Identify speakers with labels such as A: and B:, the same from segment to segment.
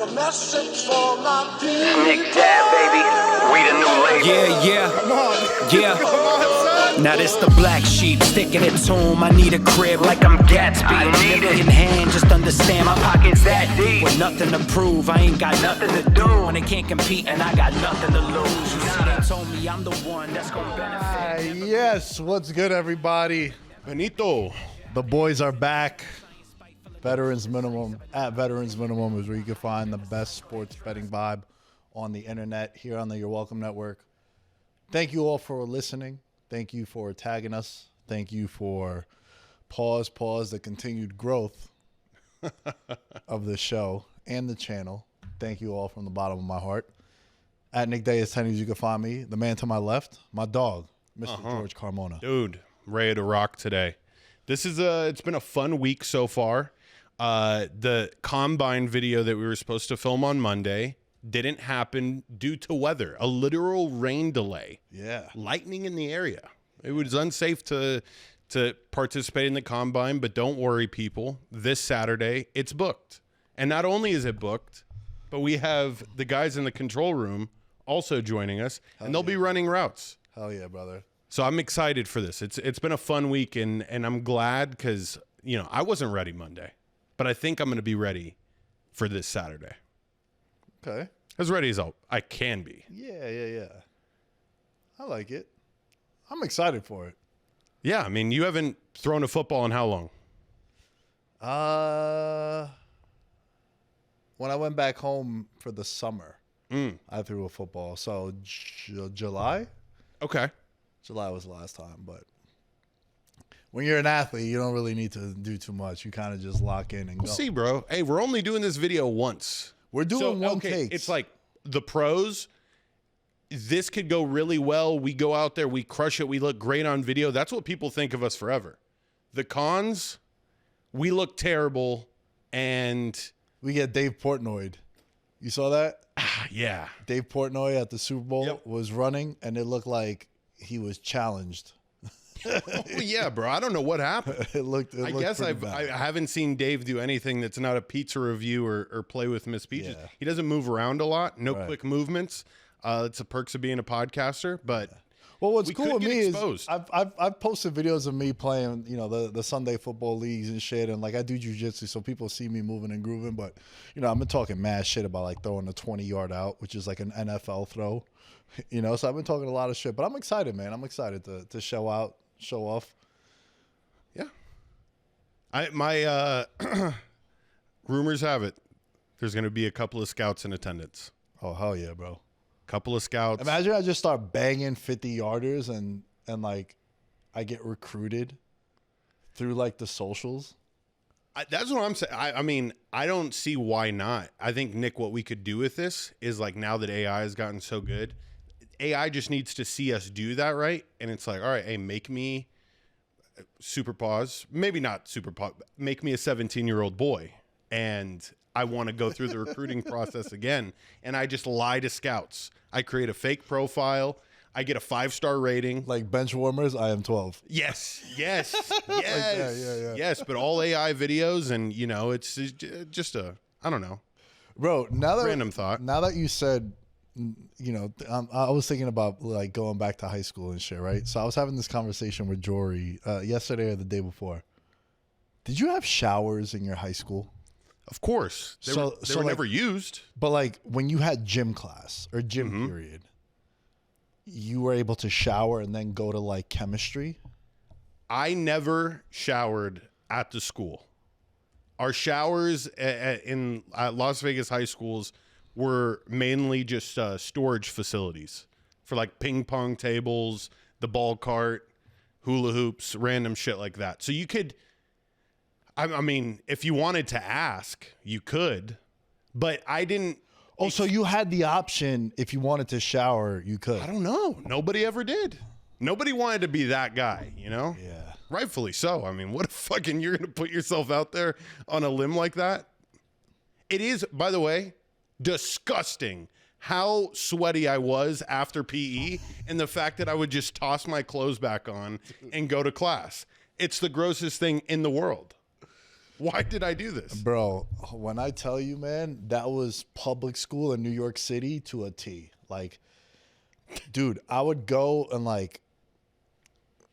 A: a message for my people.
B: Nick Dad, baby. We the new label.
C: Yeah.
D: Come on.
C: Yeah.
D: Come on, son.
C: Now this the black sheep sticking its home. I need a crib like I'm Gatsby.
B: I need it.
C: In hand, just understand my
B: Pockets that deep.
C: with nothing to prove. I ain't got nothing to do. When they can't compete and I got nothing to lose. You see, they told me I'm the one that's gonna benefit.
D: Yes, what's good, everybody?
E: Benito.
D: The boys are back. Veterans Minimum. At Veterans Minimum is where you can find the best sports betting vibe on the internet here on the You're Welcome Network. Thank you all for listening. Thank you for tagging us. Thank you for pause the continued growth of the show and the channel. Thank you all from the bottom of my heart. At Nick Dais Veterans, you can find me. The man to my left, my dog, Mr. George Carmona.
E: Dude, ready to rock today. It's been a fun week so far. The combine video that we were supposed to film on Monday didn't happen due to weather, a literal rain delay.
D: Yeah.
E: Lightning in the area. It was unsafe to participate in the combine, but don't worry, people. This Saturday, it's booked. And not only is it booked, but we have the guys in the control room also joining us, and they'll be running routes.
D: Hell yeah, brother.
E: So I'm excited for this. It's been a fun week, and I'm glad because, you know, I wasn't ready Monday, but I think I'm going to be ready for this Saturday.
D: Okay.
E: As ready as I can be.
D: Yeah. I like it. I'm excited for it.
E: Yeah, I mean, you haven't thrown a football in how long?
D: When I went back home for the summer, I threw a football. So July?
E: Okay.
D: July was the last time, but when you're an athlete, you don't really need to do too much. You kind of just lock in and go.
E: We'll see, bro. Hey, we're only doing this video once.
D: We're doing one take.
E: It's like the pros. This could go really well. We go out there, we crush it, we look great on video. That's what people think of us forever. The cons, we look terrible, and
D: we get Dave Portnoy. You saw that?
E: yeah.
D: Dave Portnoy at the Super Bowl
E: Yep.
D: was running, and it looked like he was challenged.
E: Oh, yeah, bro. I don't know what happened.
D: It looked
E: I guess
D: pretty
E: I
D: bad.
E: haven't seen Dave do anything that's not a pizza review or play with Miss Peaches.
D: Yeah.
E: He doesn't move around a lot. No
D: Right.
E: quick movements. It's the perks of being a podcaster. But
D: Well, what's
E: we
D: cool
E: could
D: with
E: get
D: me
E: exposed.
D: is I've posted videos of me playing, you know, the Sunday football leagues and shit, and like I do jujitsu, so people see me moving and grooving. But you know, I've been talking mad shit about like throwing a 20-yard out, which is like an NFL throw, you know. So I've been talking a lot of shit, but I'm excited, man. I'm excited to show off.
E: Yeah. My rumors have it there's going to be a couple of scouts in attendance.
D: Oh hell yeah, bro!
E: Couple of scouts.
D: Imagine I just start banging 50-yarders and like I get recruited through like the socials.
E: That's what I'm saying. I mean, I don't see why not. I think, Nick, what we could do with this is like now that AI has gotten so good, AI just needs to see us do that, right? And it's like, all right, hey, make me super pause. Maybe not super pause. Make me a 17-year-old boy. And I want to go through the recruiting process again. And I just lie to scouts. I create a fake profile. I get a 5-star rating.
D: Like bench warmers, I am 12.
E: Yes. Yes.
D: Yeah.
E: Yes. But all AI videos, and, you know, it's just I don't know.
D: Bro, now that
E: Random thought.
D: Now that you said, you know, I was thinking about like going back to high school and shit, right? So I was having this conversation with Jory yesterday or the day before. Did you have showers in your high school?
E: Of course. They were
D: like,
E: never used.
D: But like when you had gym class or gym period, you were able to shower and then go to like chemistry?
E: I never showered at the school. Our showers in Las Vegas high schools were mainly just storage facilities for like ping pong tables, the ball cart, hula hoops, random shit like that. So you could, I mean, if you wanted to ask, you could, but I didn't.
D: Oh, so you had the option if you wanted to shower, you could.
E: I don't know. Nobody ever did. Nobody wanted to be that guy, you know?
D: Yeah.
E: Rightfully so. I mean, what a fucking, you're going to put yourself out there on a limb like that? It is, by the way, disgusting how sweaty I was after PE and the fact that I would just toss my clothes back on and go to class. It's the grossest thing in the world. Why did I do this?
D: Bro, when I tell you, man, that was public school in New York City to a T. Like, dude, I would go and like,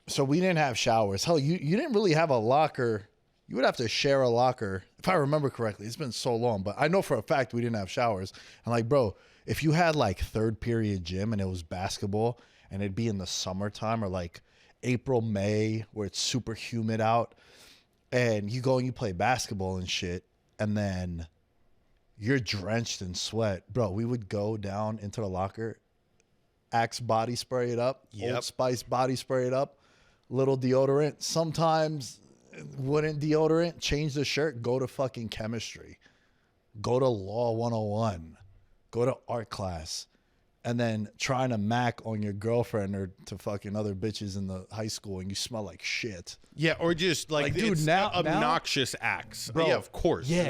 D: so we didn't have showers. Hell, you didn't really have a locker. You would have to share a locker, if I remember correctly. It's been so long, but I know for a fact we didn't have showers. And like, bro, if you had like third period gym and it was basketball and it'd be in the summertime or like April, May, where it's super humid out, and you go and you play basketball and shit, and then you're drenched in sweat. Bro, we would go down into the locker, Axe body spray it up, Old Spice body spray it up, little deodorant, sometimes wouldn't deodorant, change the shirt, go to fucking chemistry, go to Law 101, go to art class, and then trying to mac on your girlfriend or to fucking other bitches in the high school and you smell like shit.
E: Yeah, or just like
D: dude,
E: it's
D: now
E: obnoxious acts.
D: Bro,
E: Yeah, of course.
D: Yeah.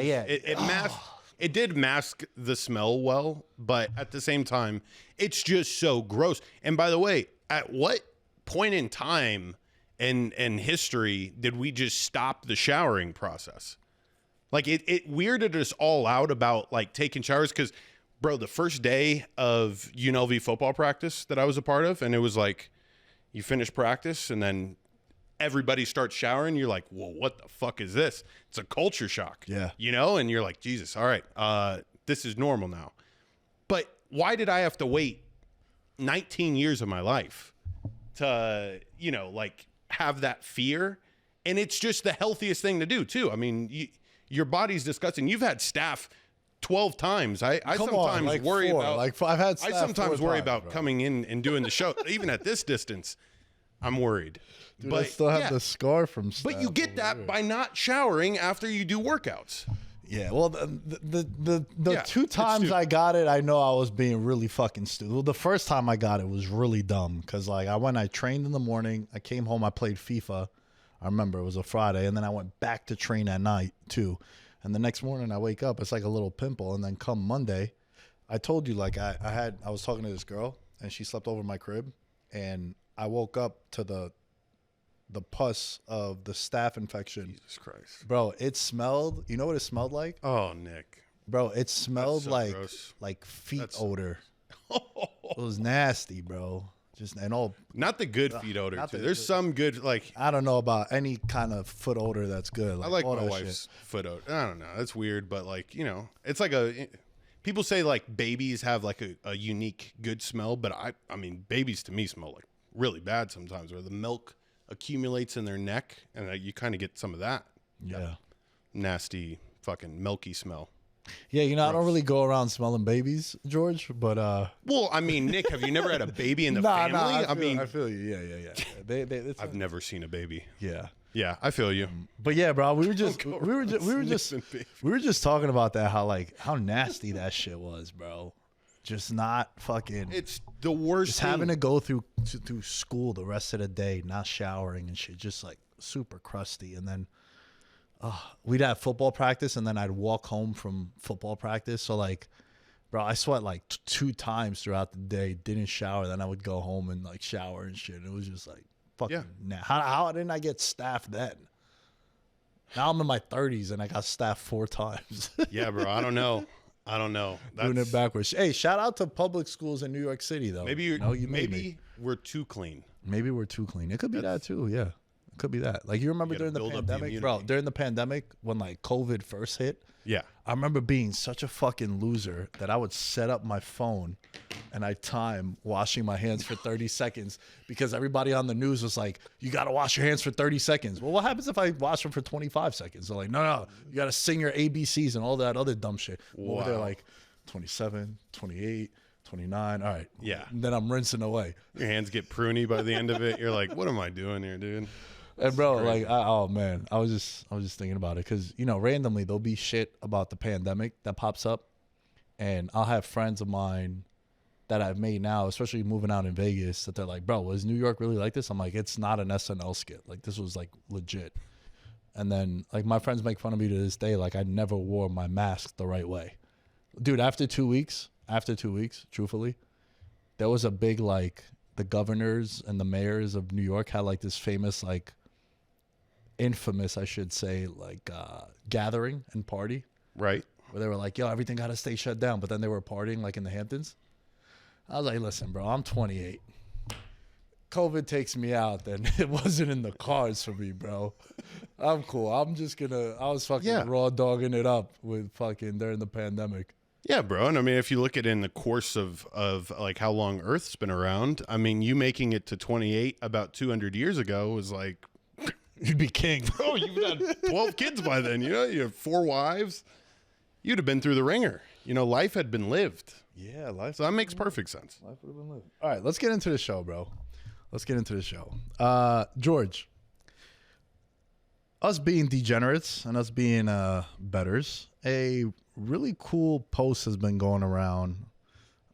E: It did mask the smell well, but at the same time, it's just so gross. And by the way, at what point in time in history did we just stop the showering process? Like it weirded us all out about like taking showers because, bro, the first day of UNLV football practice that I was a part of, and it was like you finish practice and then everybody starts showering. You're like, whoa, what the fuck is this? It's a culture shock.
D: Yeah.
E: You know, and you're like, Jesus, all right, this is normal now. But why did I have to wait 19 years of my life to, you know, like have that fear? And it's just the healthiest thing to do too. I mean, your body's disgusting. You've had staph 12 times. I sometimes
D: like
E: worry
D: 4.
E: about
D: like I've had
E: I sometimes worry about
D: bro.
E: coming in and doing the show. Even at this distance, I'm worried.
D: Dude,
E: but
D: I still have
E: yeah,
D: the scar from staph.
E: but you get that by not showering after you do workouts.
D: Yeah, well, the
E: Yeah,
D: two
E: it's
D: times
E: stupid.
D: I got it, I know I was being really fucking stupid. Well, the first time I got it was really dumb because, like, I trained in the morning. I came home, I played FIFA. I remember it was a Friday, and then I went back to train at night, too. And the next morning I wake up, it's like a little pimple. And then come Monday, I told you, like, I was talking to this girl, and she slept over my crib, and I woke up to the pus of the staph infection.
E: Jesus Christ.
D: Bro, it smelled, you know what it smelled like?
E: Oh, Nick.
D: Bro, it smelled
E: so gross.
D: like feet
E: That's-
D: odor. It was nasty, bro. Just and all.
E: Not the good feet odor,
D: not
E: too.
D: the-
E: There's some good, like,
D: I don't know about any kind of foot odor that's good.
E: I like
D: all
E: my
D: that
E: wife's
D: shit.
E: foot odor. I don't know. That's weird, but, like, you know, it's like people say, like, babies have, like, a unique good smell, but I mean, babies to me smell, like, really bad sometimes, where the milk accumulates in their neck, and you kind of get some of that.
D: Yeah.
E: Nasty, fucking milky smell.
D: Yeah, you know, I don't really go around smelling babies, George, but
E: Well, I mean, Nick, have you never had a baby in the family?
D: I feel you. Yeah. It's
E: I've never seen a baby.
D: yeah.
E: Yeah, I feel you.
D: But yeah, bro, we were just
E: sniffing baby.
D: talking about that, how nasty that shit was, bro. Just not fucking.
E: It's the worst.
D: Just
E: thing.
D: having to go through school the rest of the day, not showering and shit, just like super crusty. And then we'd have football practice, and then I'd walk home from football practice. So like, bro, I sweat like 2 times throughout the day. Didn't shower, then I would go home and like shower and shit. And it was just like fucking.
E: Yeah.
D: How didn't I get staph then? Now I'm in my 30s and I got staph 4 times.
E: Yeah, bro. I don't know.
D: Doing it backwards. Hey, shout out to public schools in New York City, though.
E: Maybe
D: maybe
E: we're too clean.
D: Maybe we're too clean. It could be that too. Yeah, it could be that. Like you remember
E: You
D: during
E: gotta
D: the
E: build up the
D: pandemic, bro.
E: immunity.
D: During the pandemic, when like COVID first hit,
E: Yeah.
D: I remember being such a fucking loser that I would set up my phone and I time washing my hands for 30 seconds because everybody on the news was like, you got to wash your hands for 30 seconds. Well, what happens if I wash them for 25 seconds? They're like, no, you got to sing your ABCs and all that other dumb shit. Over there,
E: Wow.
D: like 27, 28, 29. All right.
E: Yeah.
D: And then I'm rinsing away.
E: Your hands get pruny by the end of it. You're like, what am I doing here, dude?
D: And bro, like, oh man, I was just thinking about it because randomly there'll be shit about the pandemic that pops up, and I'll have friends of mine that I've made now, especially moving out in Vegas, that they're like, bro, was New York really like this? I'm like, it's not an SNL skit. Like this was like legit. And then like my friends make fun of me to this day, like I never wore my mask the right way, dude. After 2 weeks, truthfully, there was a big like the governors and the mayors of New York had like this famous like infamous, I should say, like gathering and party
E: Right.
D: where they were like, yo, everything got to stay shut down. But then they were partying like in the Hamptons. I was like, listen, bro, I'm 28. COVID takes me out, then it wasn't in the cards for me, bro. I'm cool. I'm just gonna. I was fucking raw dogging it up with fucking during the pandemic.
E: Yeah, bro. And I mean, if you look at it in the course of like how long Earth's been around, I mean, you making it to 28 about 200 years ago was like,
D: You'd be king.
E: bro, you've had 12 kids by then. You know, you have 4 wives. You'd have been through the ringer. You know, life had been lived.
D: Yeah, life.
E: So that makes perfect sense.
D: Life would have been lived. All right, let's get into the show, bro. Let's get into the show. George, us being degenerates and us being betters, a really cool post has been going around.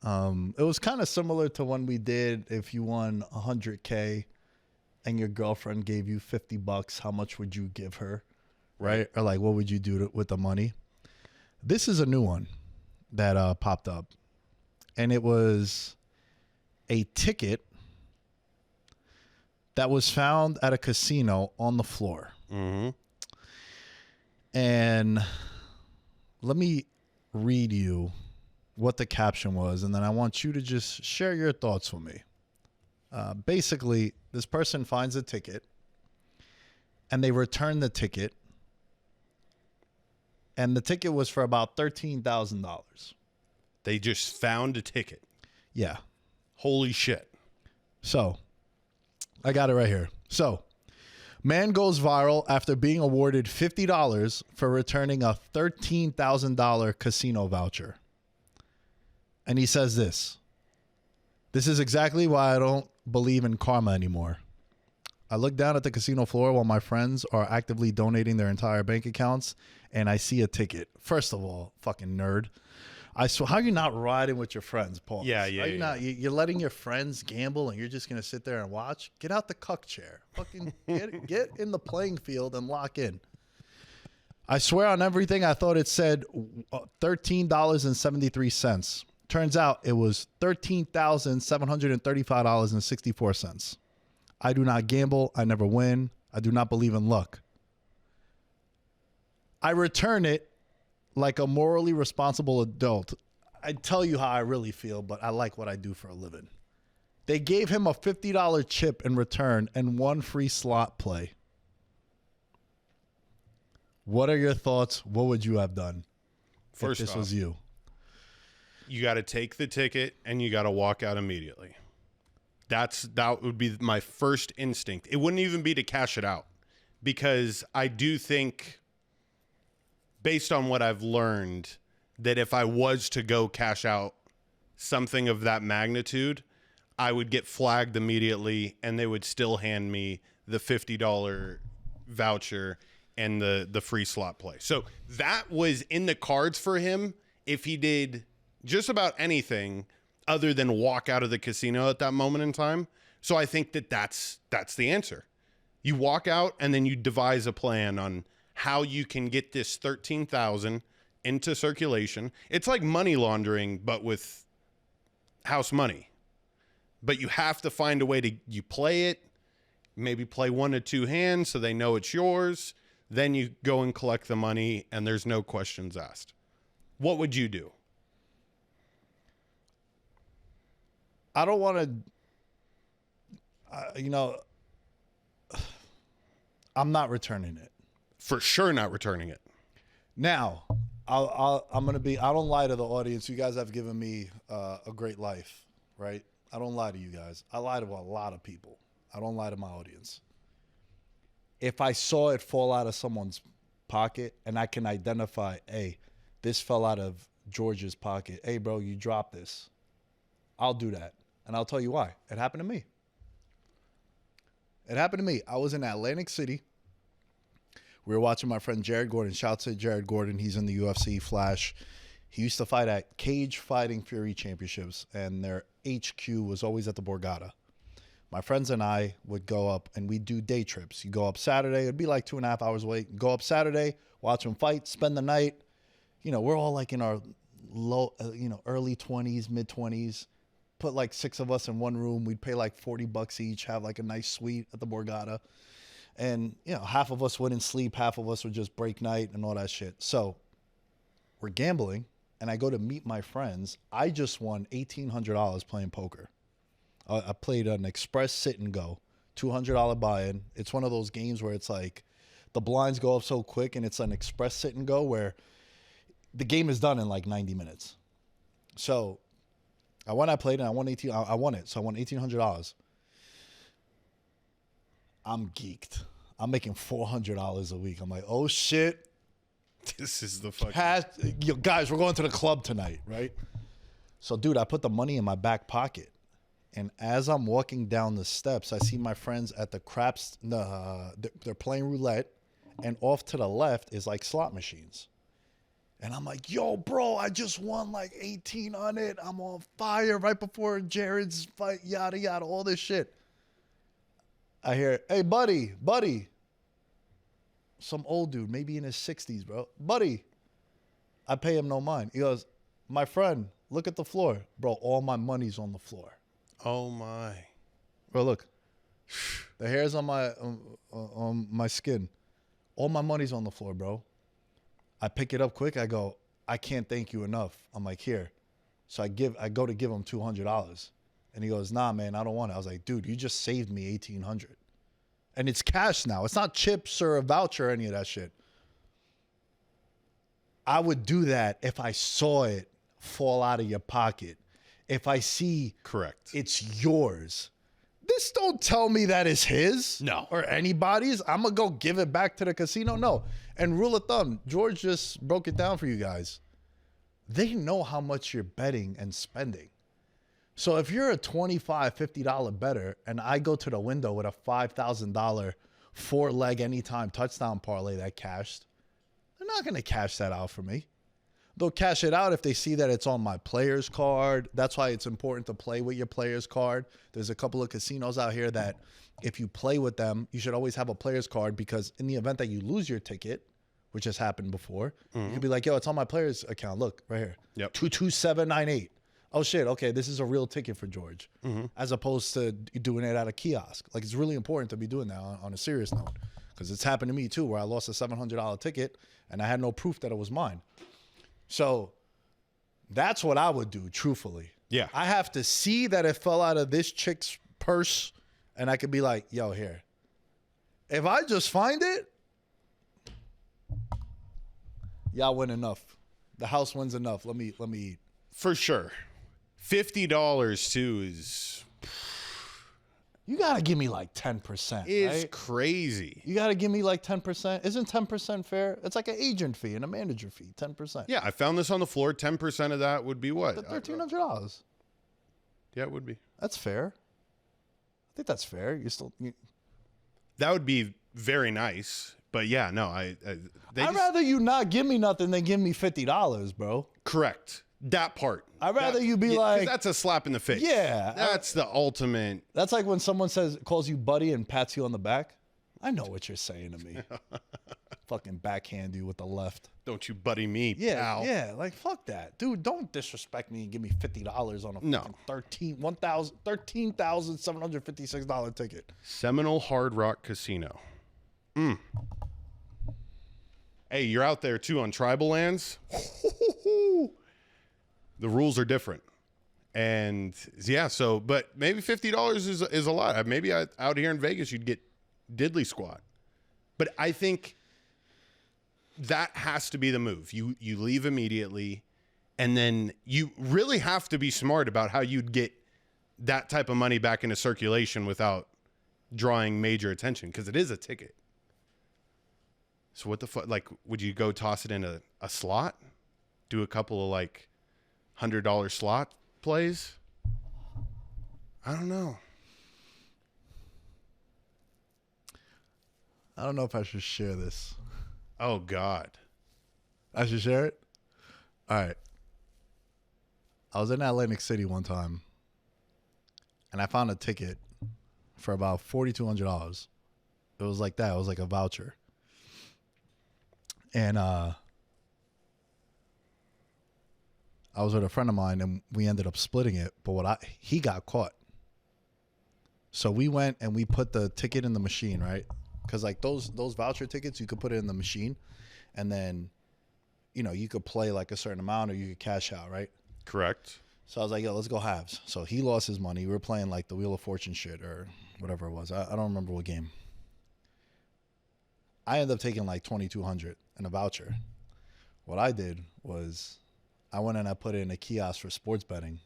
D: It was kind of similar to when we did if you won 100K and your girlfriend gave you $50, how much would you give her? Right? Or like, what would you do with the money? This is a new one that popped up. And it was a ticket that was found at a casino on the floor.
E: Mm-hmm.
D: And let me read you what the caption was, and then I want you to just share your thoughts with me. Basically, this person finds a ticket, and they return the ticket, and the ticket was for about $13,000.
E: They just found a ticket.
D: Yeah.
E: Holy shit.
D: So, I got it right here. So, man goes viral after being awarded $50 for returning a $13,000 casino voucher. And he says this. This is exactly why I don't believe in karma anymore. I look down at the casino floor while my friends are actively donating their entire bank accounts, and I see a ticket. First of all, fucking nerd. I swear, how are you not riding with your friends, Paul?
E: Yeah, yeah,
D: Are you
E: yeah.
D: not? You're letting your friends gamble, and you're just gonna sit there and watch. Get out the cuck chair. Fucking get in the playing field and lock in. I swear on everything, I thought it said $13.73. Turns out it was $13,735.64. I do not gamble. I never win. I do not believe in luck. I return it like a morally responsible adult. I tell you how I really feel, but I like what I do for a living. They gave him a $50 chip in return and 1 free slot play. What are your thoughts? What would you have done
E: First
D: if this
E: off,
D: was you?
E: You got to take the ticket and you got to walk out immediately. That would be my first instinct. It wouldn't even be to cash it out, because I do think, based on what I've learned, that if I was to go cash out something of that magnitude, I would get flagged immediately and they would still hand me the $50 voucher and the free slot play. So that was in the cards for him if he did just about anything other than walk out of the casino at that moment in time. So I think that's the answer. You walk out and then you devise a plan on how you can get this 13,000 into circulation. It's like money laundering, but with house money. But you have to find a way to, you play it, maybe play 1 to 2 hands so they know it's yours. Then you go and collect the money and there's no questions asked. What would you do?
D: I don't want to, I'm not returning it.
E: For sure not returning it.
D: Now, I'm going to be, I don't lie to the audience. You guys have given me a great life, right? I don't lie to you guys. I lie to a lot of people. I don't lie to my audience. If I saw it fall out of someone's pocket and I can identify, hey, this fell out of George's pocket. Hey, bro, you dropped this. I'll do that. And I'll tell you why. It happened to me. It happened to me. I was in Atlantic City. We were watching my friend Jared Gordon. Shout out to Jared Gordon. He's in the UFC Flash. He used to fight at Cage Fighting Fury Championships, and their HQ was always at the Borgata. My friends and I would go up, and we'd do day trips. You go up Saturday. It'd be like 2.5 hours away. Go up Saturday, watch them fight, spend the night. You know, we're all like in our early 20s, mid 20s. Put like 6 of us in one room. We'd pay like $40 each, have like a nice suite at the Borgata. And, half of us wouldn't sleep. Half of us would just break night and all that shit. So we're gambling, and I go to meet my friends. I just won $1,800 playing poker. I played an express sit and go, $200 buy-in. It's one of those games where it's like the blinds go up so quick, and it's an express sit and go where the game is done in like 90 minutes. So I played, and I won I won it. So I won $1,800. I'm geeked. I'm making $400 a week. I'm like, oh shit.
E: This is the fucking...
D: Yo, guys, we're going to the club tonight, right? So, dude, I put the money in my back pocket. And as I'm walking down the steps, I see my friends at the craps. They're playing roulette. And off to the left is like slot machines. And I'm like, yo, bro, I just won like 18 on it. I'm on fire right before Jared's fight, yada, yada, all this shit. I hear, hey, buddy. Some old dude, maybe in his 60s, bro. Buddy. I pay him no mind. He goes, my friend, look at the floor. Bro, all my money's on the floor.
E: Oh, my.
D: Bro, look. The hair's on my skin. All my money's on the floor, bro. I pick it up quick. I go, I can't thank you enough. I'm like, here. So I go to give him $200. And he goes, nah, man, I don't want it. I was like, dude, you just saved me $1,800. And it's cash now. It's not chips or a voucher or any of that shit. I would do that if I saw it fall out of your pocket. If I see
E: Correct.
D: It's yours. This don't tell me that it's his.
E: No.
D: Or anybody's. I'm going to go give it back to the casino. No. And rule of thumb, George just broke it down for you guys. They know how much you're betting and spending. So if you're a $25, $50 bettor and I go to the window with a $5,000 four-leg anytime touchdown parlay that cashed, they're not going to cash that out for me. They'll cash it out if they see that it's on my player's card. That's why it's important to play with your player's card. There's a couple of casinos out here that if you play with them, you should always have a player's card because in the event that you lose your ticket, which has happened before, you can be like, yo, it's on my player's account. Look, right here.
E: Yep.
D: 22798. Oh, shit, okay, this is a real ticket for George, as opposed to doing it at a kiosk. Like, it's really important to be doing that on a serious note because it's happened to me, too, where I lost a $700 ticket and I had no proof that it was mine. So that's what I would do, truthfully.
E: Yeah.
D: I have to see that it fell out of this chick's purse, and I could be like, yo, here. If I just find it, y'all win enough. The house wins enough. Let me eat.
E: For sure. $50 too is...
D: You got to give me like 10%,
E: It's
D: right?
E: crazy.
D: You got to give me like 10%. Isn't 10% fair? It's like an agent fee and a manager fee, 10%.
E: Yeah, I found this on the floor. 10% of that would be what?
D: $1,300.
E: Yeah, it would be.
D: That's fair. I think that's fair.
E: That would be very nice. But yeah, no, I'd
D: rather you not give me nothing than give me $50, bro.
E: Correct. That part.
D: I'd rather you be
E: 'cause
D: like...
E: that's a slap in the face.
D: Yeah.
E: That's the ultimate.
D: That's like when someone calls you buddy and pats you on the back. I know what you're saying to me. Fucking backhand you with the left.
E: Don't you buddy me,
D: Yeah,
E: pal.
D: yeah, like fuck that. Dude, don't disrespect me and give me $50 on a
E: No.
D: fucking $13,756 ticket.
E: Seminole Hard Rock Casino. Hey, you're out there too on tribal lands. The rules are different. And yeah, so, but maybe $50 is a lot. Maybe out here in Vegas, you'd get diddly squat. But I think that has to be the move. You leave immediately, and then you really have to be smart about how you'd get that type of money back into circulation without drawing major attention, because it is a ticket. So what the fuck? Like, would you go toss it in a slot? Do a couple of like $100 slot plays? I don't know.
D: I don't know if I should share this.
E: Oh, God.
D: I should share it? All right. I was in Atlantic City one time, and I found a ticket for about $4,200. It was like that. It was like a voucher. And I was with a friend of mine, and we ended up splitting it. But he got caught. So we went and we put the ticket in the machine, right? because like those voucher tickets, you could put it in the machine, and then, you know, you could play like a certain amount or you could cash out, right?
E: Correct.
D: So I was like, yo, let's go halves. So he lost his money. We were playing like the Wheel of Fortune shit or whatever it was. I don't remember what game. I ended up taking like $2,200 in a voucher. What I did was I went and I put it in a kiosk for sports betting.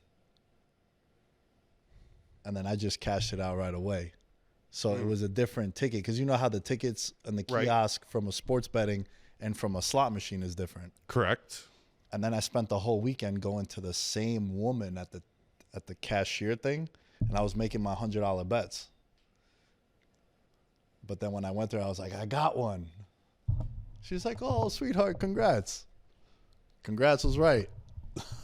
D: And then I just cashed it out right away. So it was a different ticket. Because you know how the tickets in the kiosk from a sports betting and from a slot machine is different.
E: Correct.
D: And then I spent the whole weekend going to the same woman at the cashier thing. And I was making my $100 bets. But then when I went there, I was like, I got one. She's like, oh, sweetheart, congrats. Congrats was right.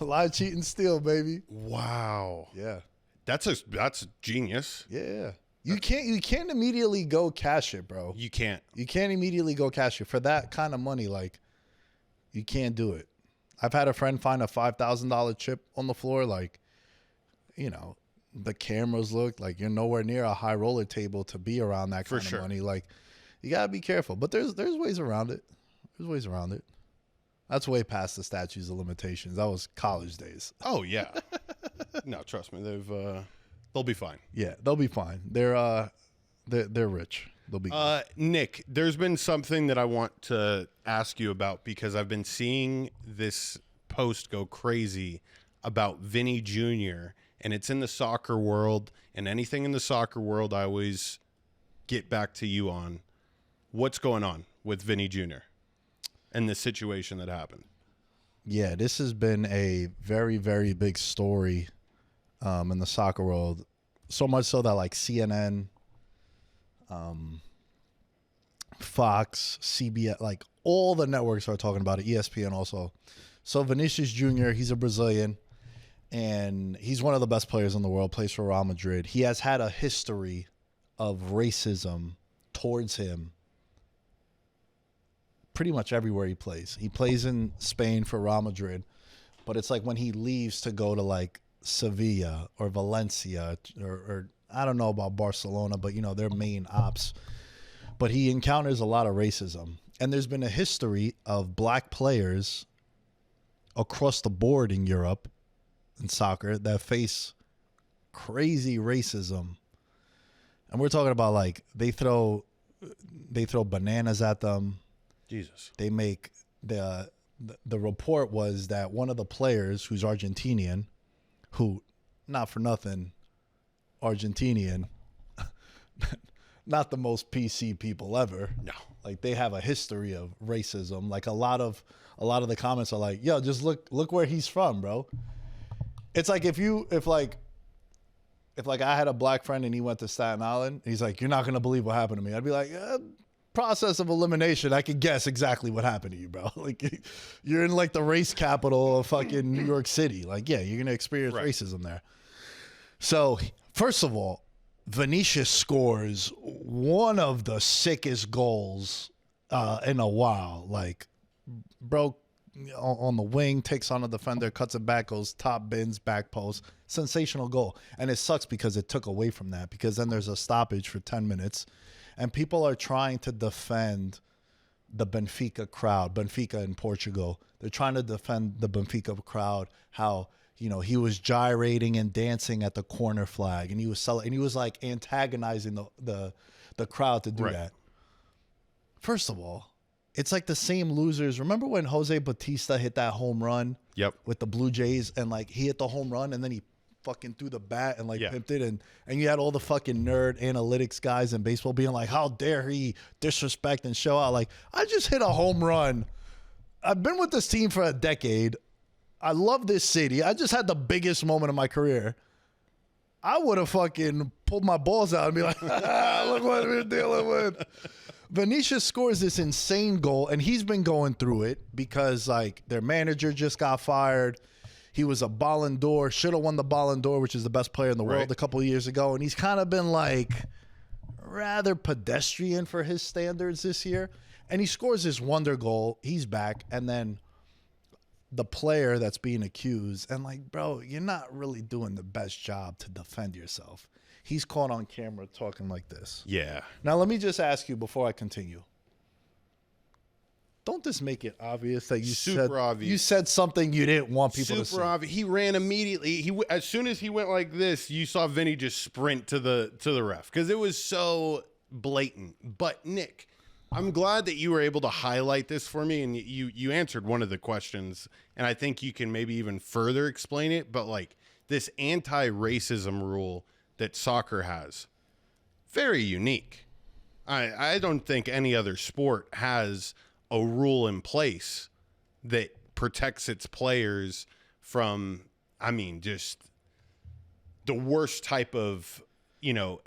D: A lot of cheat and steal, baby.
E: Wow.
D: Yeah.
E: That's genius.
D: Yeah. You can't immediately go cash it, bro.
E: You can't.
D: You can't immediately go cash it. For that kind of money, like, you can't do it. I've had a friend find a $5,000 chip on the floor. Like, you know, the cameras look like you're nowhere near a high roller table to be around that kind of money. Like, you got to be careful. But there's ways around it. There's ways around it. That's way past the statutes of limitations. That was college days.
E: Oh, yeah. No, trust me. They'll be fine.
D: Yeah, they'll be fine. They're rich. They'll be good.
E: Nick, there's been something that I want to ask you about because I've been seeing this post go crazy about Vini Jr. and it's in the soccer world, and anything in the soccer world I always get back to you on. What's going on with Vini Jr. and the situation that happened?
D: Yeah, this has been a very, very big story in the soccer world. So much so that like CNN, Fox, CBS, like all the networks are talking about it, ESPN also. So Vinicius Junior, he's a Brazilian, and he's one of the best players in the world, plays for Real Madrid. He has had a history of racism towards him pretty much everywhere he plays. He plays in Spain for Real Madrid, but it's like when he leaves to go to like Sevilla or Valencia or I don't know about Barcelona, but you know, their main ops. But he encounters a lot of racism. And there's been a history of black players across the board in Europe in soccer that face crazy racism. And we're talking about like they throw bananas at them.
E: Jesus.
D: They make the report was that one of the players who's Argentinian, who, not for nothing, Argentinian, not the most PC people ever.
E: No.
D: Like they have a history of racism. Like a lot of the comments are like, yo, just look where he's from, bro. It's like if I had a black friend and he went to Staten Island, he's like, you're not gonna believe what happened to me. I'd be like, process of elimination, I could guess exactly what happened to you, bro. Like you're in like the race capital of fucking New York City. Like, yeah, you're gonna experience racism there. So first of all, Vinícius scores one of the sickest goals in a while. Like, bro, on the wing, takes on a defender, cuts it back, goes top bins, back post. Sensational goal. And it sucks because it took away from that, because then there's a stoppage for 10 minutes. And people are trying to defend the Benfica crowd, Benfica in Portugal. They're trying to defend the Benfica crowd, how, you know, he was gyrating and dancing at the corner flag, and he was like antagonizing the crowd to do that. First of all, it's like the same losers. Remember when Jose Bautista hit that home run?
E: Yep.
D: With the Blue Jays, and like he hit the home run and then he fucking threw the bat and like pimped it, and you had all the fucking nerd analytics guys in baseball being like, how dare he disrespect and show out? Like, I just hit a home run. I've been with this team for a decade. I love this city. I just had the biggest moment of my career. I would have fucking pulled my balls out and be like, look what we're dealing with. Vinícius scores this insane goal, and he's been going through it because like their manager just got fired. He was a Ballon d'Or, should have won the Ballon d'Or, which is the best player in the world, a couple of years ago. And he's kind of been like rather pedestrian for his standards this year. And he scores this wonder goal. He's back. And then the player that's being accused, and like, bro, you're not really doing the best job to defend yourself. he's caught on camera talking like this.
E: Yeah.
D: Now, let me just ask you before I continue. Don't this make it obvious that you said something you didn't want people to see?
E: Super obvious. He ran immediately. As soon as he went like this, you saw Vinny just sprint to the ref because it was so blatant. But Nick, I'm glad that you were able to highlight this for me, and you answered one of the questions, and I think you can maybe even further explain it. But like this anti-racism rule that soccer has, very unique. I don't think any other sport has a rule in place that protects its players from, I mean, just the worst type of,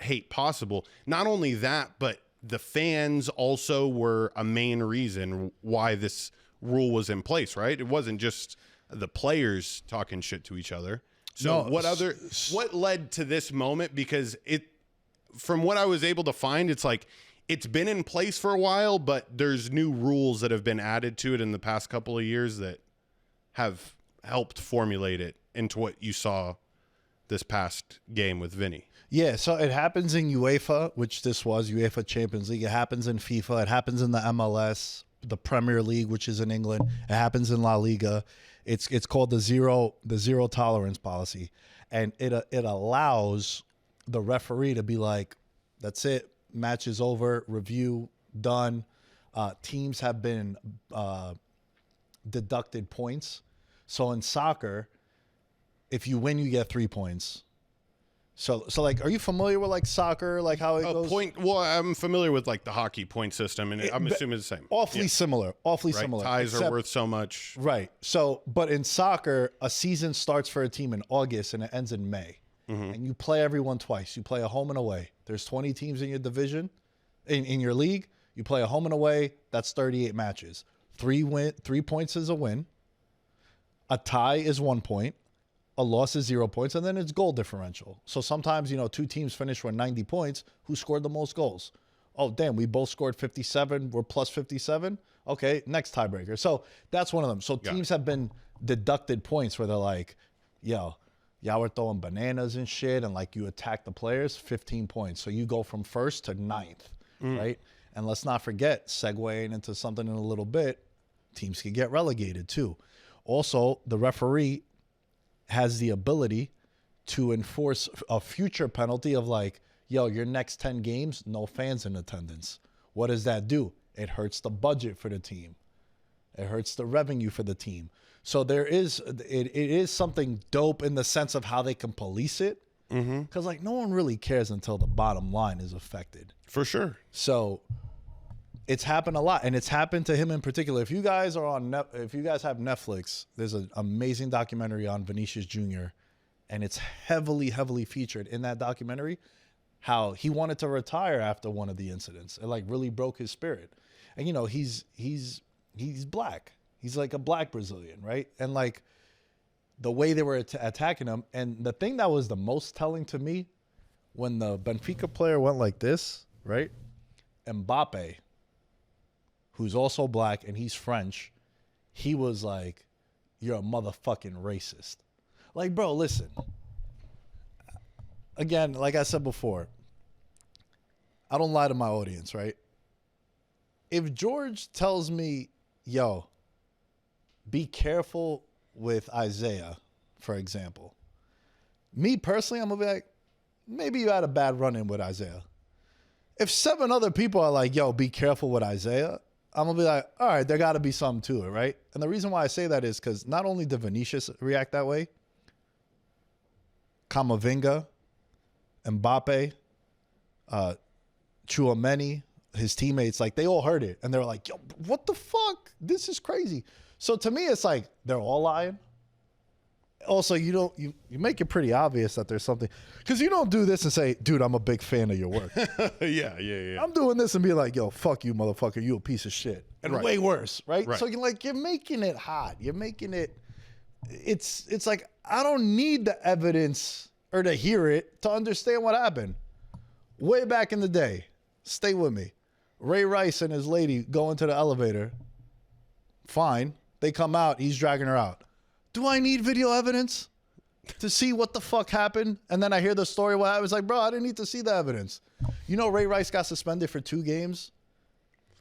E: hate possible. Not only that, but the fans also were a main reason why this rule was in place, right? It wasn't just the players talking shit to each other. So what led to this moment? Because from what I was able to find, it's like, it's been in place for a while, but there's new rules that have been added to it in the past couple of years that have helped formulate it into what you saw this past game with Vinny.
D: Yeah, so it happens in UEFA, which this was, UEFA Champions League. It happens in FIFA. It happens in the MLS, the Premier League, which is in England. It happens in La Liga. It's called the zero tolerance policy. And it allows the referee to be like, that's it. Match is over, review, done. Teams have been deducted points. So in soccer, if you win, you get 3 points. So like, are you familiar with like soccer, like how it goes?
E: Well, I'm familiar with like the hockey point system, and I'm assuming it's the same.
D: Awfully similar.
E: Ties are worth so much.
D: Right. So, but in soccer, a season starts for a team in August and it ends in May. And you play everyone twice. You play a home and away. There's 20 teams in your division, in your league. You play a home and away. That's 38 matches. 3 points is a win. A tie is 1 point. A loss is 0 points. And then it's goal differential. So sometimes, 2 teams finish with 90 points. Who scored the most goals? Oh, damn, we both scored 57. We're plus 57. Okay, next tiebreaker. So that's one of them. So teams have been deducted points where they're like, yo, y'all were throwing bananas and shit, and like you attack the players, 15 points. So you go from first to ninth, right? And let's not forget, segueing into something in a little bit, teams can get relegated too. Also, the referee has the ability to enforce a future penalty of like, yo, your next 10 games, no fans in attendance. What does that do? It hurts the budget for the team. It hurts the revenue for the team. So it is something dope in the sense of how they can police it. Because like no one really cares until the bottom line is affected.
E: For sure.
D: So it's happened a lot, and it's happened to him in particular. If you guys are if you guys have Netflix, there's an amazing documentary on Vinicius Junior, and it's heavily featured in that documentary how he wanted to retire after one of the incidents. It like really broke his spirit. And he's black. He's like a black Brazilian, right? And like the way they were attacking him. And the thing that was the most telling to me, when the Benfica player went like this, right? Mbappe, who's also black and he's French, he was like, you're a motherfucking racist. Like, bro, listen. Again, like I said before, I don't lie to my audience, right? If George tells me, yo, be careful with Isaiah, for example. Me personally, I'm going to be like, maybe you had a bad run-in with Isaiah. If 7 other people are like, yo, be careful with Isaiah, I'm going to be like, all right, there got to be something to it, right? And the reason why I say that is because not only did Vinícius react that way, Camavinga, Mbappe, Tchouaméni, his teammates, like they all heard it. And they were like, yo, what the fuck? This is crazy. So to me, it's like they're all lying. Also, you make it pretty obvious that there's something, because you don't do this and say, dude, I'm a big fan of your work.
E: Yeah.
D: I'm doing this and be like, yo, fuck you, motherfucker. You a piece of shit. And way worse, right?
E: Right.
D: So you're making it hot. You're making it, it's like, I don't need the evidence or to hear it to understand what happened. Way back in the day, stay with me. Ray Rice and his lady go into the elevator. Fine. They come out. He's dragging her out. Do I need video evidence? to see what the fuck happened. And then I hear the story. Where I was like, bro, I didn't need to see the evidence. You know, Ray Rice got suspended for 2 games.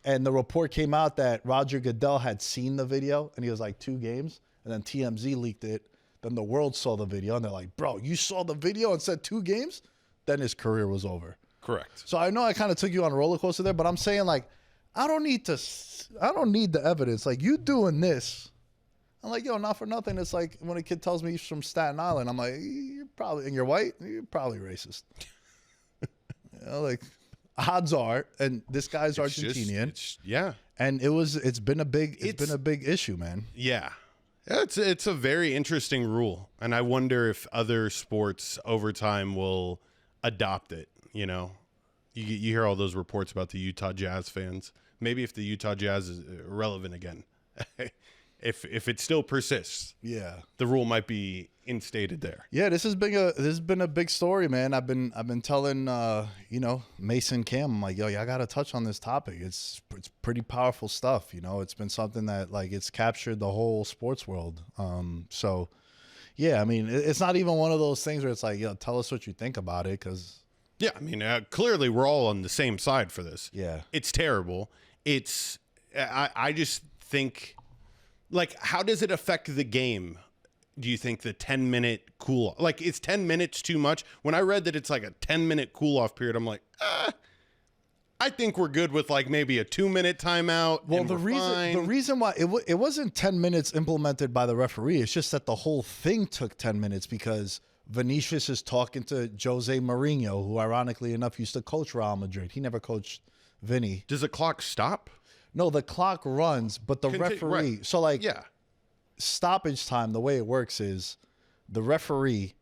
D: And the report came out that Roger Goodell had seen the video. And he was like, 2 games. And then TMZ leaked it. Then the world saw the video. And they're like, bro, you saw the video and said 2 games? Then his career was over.
E: Correct.
D: So I know I kind of took you on a roller coaster there. But I'm saying, like, I don't need the evidence. Like, you doing this. I'm like, yo, not for nothing. It's like when a kid tells me he's from Staten Island, I'm like, and you're white, you're probably racist. You know, like, odds are, and this guy's Argentinian.
E: Yeah.
D: And it's been a big issue, man.
E: Yeah. It's a very interesting rule. And I wonder if other sports over time will adopt it, you know. You hear all those reports about the Utah Jazz fans. Maybe if the Utah Jazz is relevant again. If it still persists,
D: yeah,
E: the rule might be instated there.
D: Yeah, this has been a big story, man. I've been telling Mason Cam, I'm like, yo, I gotta touch on this topic. It's pretty powerful stuff. You know, it's been something that like it's captured the whole sports world. So yeah, I mean, it's not even one of those things where it's like, yo, tell us what you think about it, because
E: yeah, I mean, clearly we're all on the same side for this.
D: Yeah,
E: it's terrible. I just think. Like, how does it affect the game? Do you think the 10-minute cool, like, is 10 minutes too much? When I read that it's like a 10-minute cool-off period, I'm like, I think we're good with like maybe a 2-minute timeout.
D: Well, the reason why it wasn't 10 minutes implemented by the referee, it's just that the whole thing took 10 minutes because Vinícius is talking to Jose Mourinho, who ironically enough used to coach Real Madrid. He never coached Vini.
E: Does the clock stop?
D: No, the clock runs, but the referee. Right. So, like,
E: yeah,
D: stoppage time, the way it works is the referee,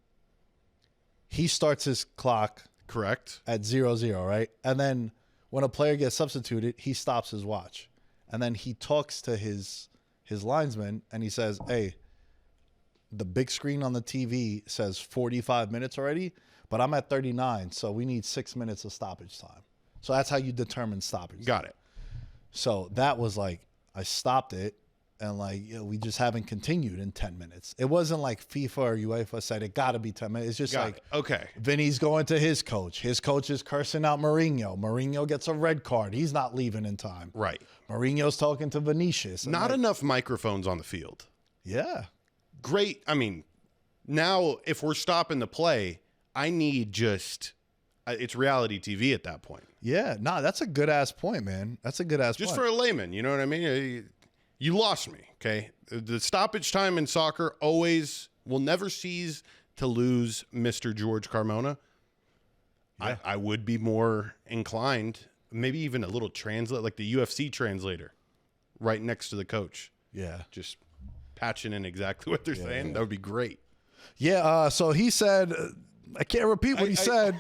D: he starts his clock
E: correct
D: at 0-0, right? And then when a player gets substituted, he stops his watch. And then he talks to his linesman and he says, hey, the big screen on the TV says 45 minutes already, but I'm at 39, so we need 6 minutes of stoppage time. So that's how you determine stoppage.
E: Got it.
D: So that was like, I stopped it, and like, we just haven't continued in 10 minutes. It wasn't like FIFA or UEFA said it got to be 10 minutes. It's just
E: okay.
D: Vinny's going to his coach. His coach is cursing out Mourinho. Mourinho gets a red card. He's not leaving in time.
E: Right.
D: Mourinho's talking to Vinícius.
E: Not enough microphones on the field.
D: Yeah.
E: Great. I mean, now if we're stopping the play, I need just... It's reality TV at that point.
D: Yeah, that's a good ass point, man. That's a good ass point.
E: Just for a layman, you know what I mean? You lost me, okay? The stoppage time in soccer will never cease to lose Mr. George Carmona. Yeah. I would be more inclined, maybe even a little translate, like the UFC translator, right next to the coach.
D: Yeah.
E: Just patching in exactly what they're saying. Yeah. That would be great.
D: Yeah, so he said... I can't repeat what he said,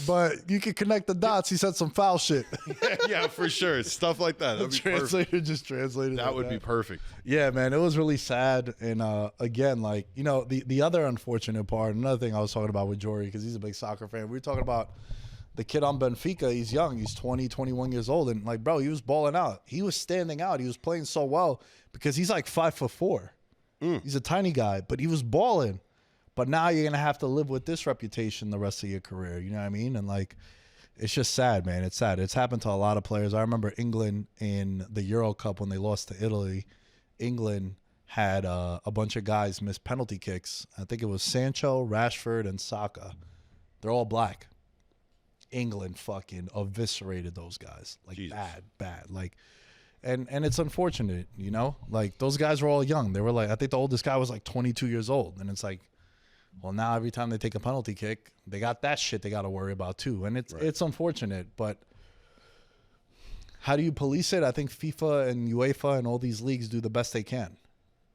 D: but you can connect the dots. He said some foul shit.
E: Yeah, for sure. Stuff like that.
D: The translator just translated
E: that. Would be perfect.
D: Yeah, man. It was really sad. And again, like, you know, the other unfortunate part, another thing I was talking about with Jory, because he's a big soccer fan. We were talking about the kid on Benfica. He's young. He's 20, 21 years old. And like, bro, he was balling out. He was standing out. He was playing so well because he's like 5'4". He's a tiny guy, but he was balling. But now you're going to have to live with this reputation the rest of your career. You know what I mean? And, like, it's just sad, man. It's sad. It's happened to a lot of players. I remember England in the Euro Cup when they lost to Italy. England had a bunch of guys miss penalty kicks. I think it was Sancho, Rashford, and Saga. They're all black. England fucking eviscerated those guys. Like, Jesus. Bad. Like, and it's unfortunate, you know? Like, those guys were all young. They were, like, I think the oldest guy was, like, 22 years old. And it's like, well, now every time they take a penalty kick, they got that shit they got to worry about too. And it's unfortunate, but how do you police it? I think FIFA and UEFA and all these leagues do the best they can.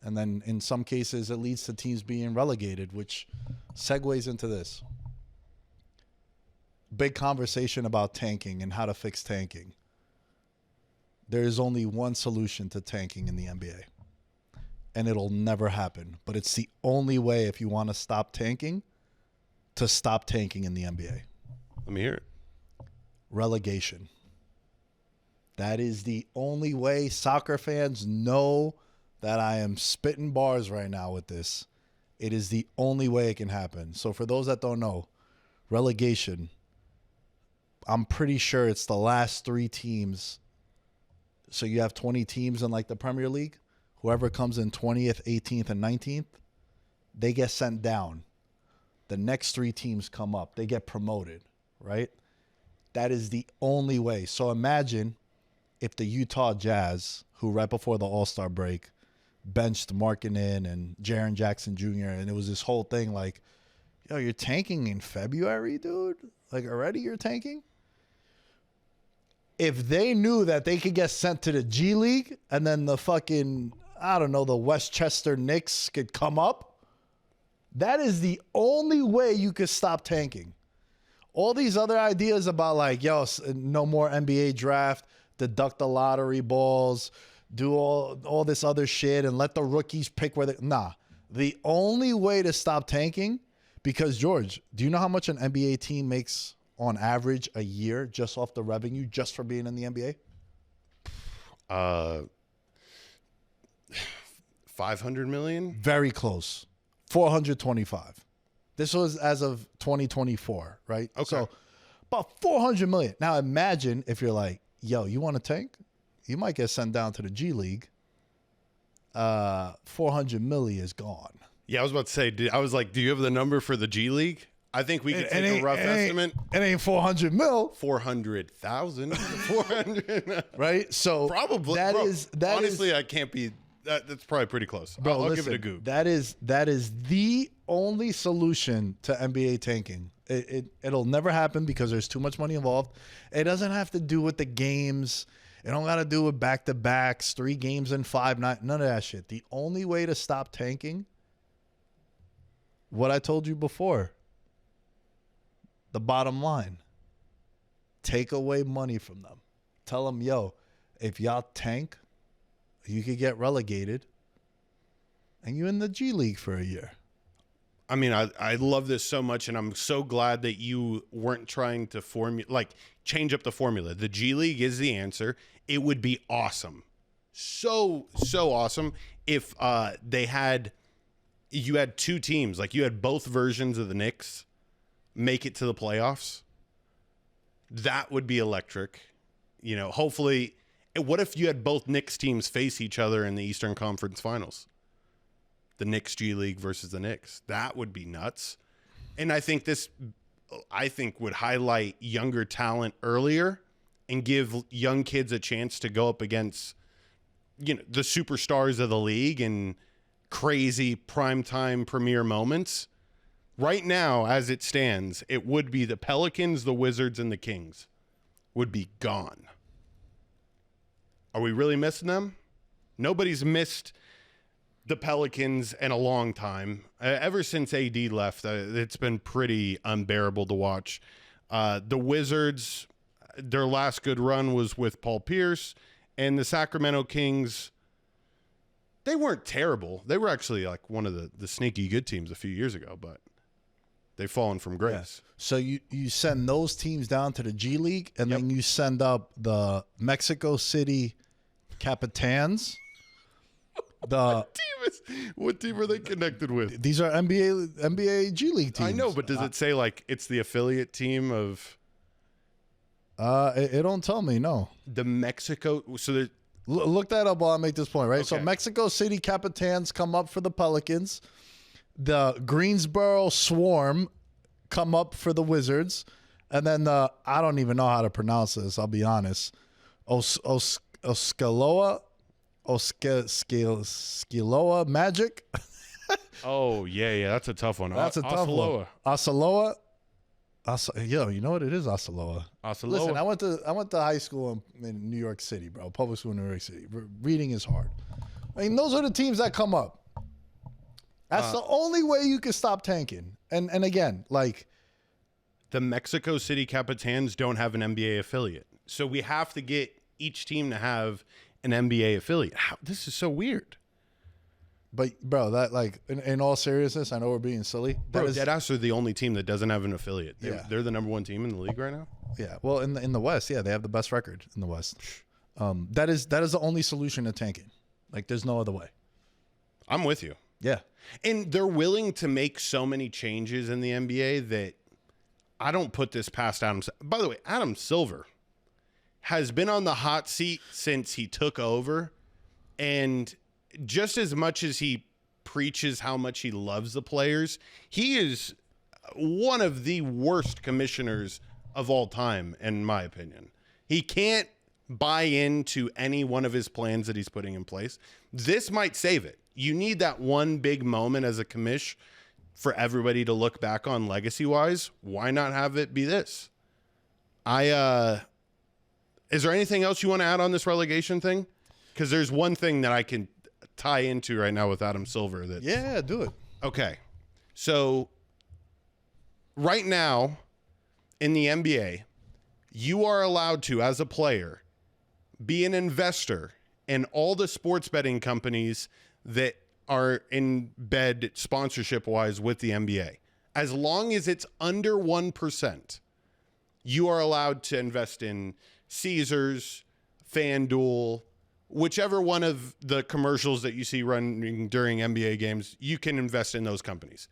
D: And then in some cases, it leads to teams being relegated, which segues into this. Big conversation about tanking and how to fix tanking. There is only one solution to tanking in the NBA. And it'll never happen. But it's the only way, if you want to stop tanking, to stop tanking in the NBA.
E: Let me hear it.
D: Relegation. That is the only way. Soccer fans know that I am spitting bars right now with this. It is the only way it can happen. So for those that don't know, relegation, I'm pretty sure it's the last 3 teams. So you have 20 teams in like the Premier League. Whoever comes in 20th, 18th, and 19th, they get sent down. The next 3 teams come up. They get promoted, right? That is the only way. So imagine if the Utah Jazz, who right before the All-Star break benched Markkanen and Jaren Jackson Jr., and it was this whole thing like, yo, you're tanking in February, dude? Like, already you're tanking? If they knew that they could get sent to the G League and then the fucking, I don't know, the Westchester Knicks could come up, that is the only way you could stop tanking. All these other ideas about like, yo, no more NBA draft, deduct the lottery balls, do all this other shit and let the rookies pick where they... Nah. The only way to stop tanking, because, George, do you know how much an NBA team makes on average a year just off the revenue just for being in the NBA?
E: 500 million?
D: Very close. 425. This was as of 2024, right?
E: Okay.
D: So about 400 million. Now imagine if you're like, yo, you want to tank? You might get sent down to the G League. 400 million is gone.
E: Yeah, I was about to say, I was like, do you have the number for the G League? I think we could take a rough estimate.
D: It ain't 400 mil.
E: 400,000. 400.
D: Right? So
E: Probably.
D: that
E: bro,
D: is
E: honestly, I can't be. That's probably pretty close.
D: Bro,
E: I'll
D: listen,
E: give it a goog.
D: That is the only solution to NBA tanking. It'll never happen because there's too much money involved. It doesn't have to do with the games. It don't got to do with back-to-backs, 3 games in 5 nights. None of that shit. The only way to stop tanking, what I told you before, the bottom line, take away money from them. Tell them, yo, if y'all tank, you could get relegated and you're in the G League for a year.
E: I mean, I love this so much, and I'm so glad that you weren't trying to change up the formula. The G League is the answer. It would be awesome. So awesome if you had 2 teams, like you had both versions of the Knicks make it to the playoffs. That would be electric. You know, hopefully, what if you had both Knicks teams face each other in the Eastern Conference Finals? The Knicks G League versus the Knicks. That would be nuts. And I think would highlight younger talent earlier and give young kids a chance to go up against, the superstars of the league and crazy primetime premier moments. Right now, as it stands, it would be the Pelicans, the Wizards, and the Kings would be gone. Are we really missing them? Nobody's missed the Pelicans in a long time. Ever since AD left, it's been pretty unbearable to watch. The Wizards, their last good run was with Paul Pierce, and the Sacramento Kings, they weren't terrible. They were actually like one of the sneaky good teams a few years ago, but they've fallen from grace.
D: Yeah. So you send those teams down to the G League, and then you send up the Mexico City Capitans.
E: What team are they connected with?
D: These are NBA G League teams.
E: I know, but does it say like it's the affiliate team of?
D: It don't tell me. No.
E: The Mexico. So
D: look that up while I make this point. Right.
E: Okay.
D: So Mexico City Capitans come up for the Pelicans. The Greensboro Swarm come up for the Wizards, and then I don't even know how to pronounce this. I'll be honest. Oskiloa Magic.
E: Oh yeah, that's a tough one.
D: That's a tough one. Osceola. Yo, you know what it is, Osceola. Listen, I went to high school in New York City, bro. Public school in New York City. Reading is hard. I mean, those are the teams that come up. That's the only way you can stop tanking. And again, like,
E: the Mexico City Capitans don't have an NBA affiliate, so we have to get each team to have an NBA affiliate. This is so weird.
D: But bro, that like in all seriousness, I know we're being silly.
E: Bro, Deadass are the only team that doesn't have an affiliate.
D: Yeah.
E: They're the number 1 team in the league right now.
D: Yeah. Well, in the West, yeah, they have the best record in the West. That is the only solution to tanking. Like, there's no other way.
E: I'm with you.
D: Yeah.
E: And they're willing to make so many changes in the NBA that I don't put this past Adam. By the way, Adam Silver has been on the hot seat since he took over. And just as much as he preaches how much he loves the players, he is one of the worst commissioners of all time, in my opinion. He can't buy into any one of his plans that he's putting in place. This might save it. You need that one big moment as a commish for everybody to look back on legacy-wise. Why not have it be this? Is there anything else you want to add on this relegation thing? Because there's one thing that I can tie into right now with Adam Silver.
D: Yeah, do it.
E: Okay. So right now in the NBA, you are allowed to, as a player, be an investor in all the sports betting companies that are in bed sponsorship-wise with the NBA. As long as it's under 1%, you are allowed to invest in Caesars, FanDuel, whichever one of the commercials that you see running during NBA games, you can invest in those companies.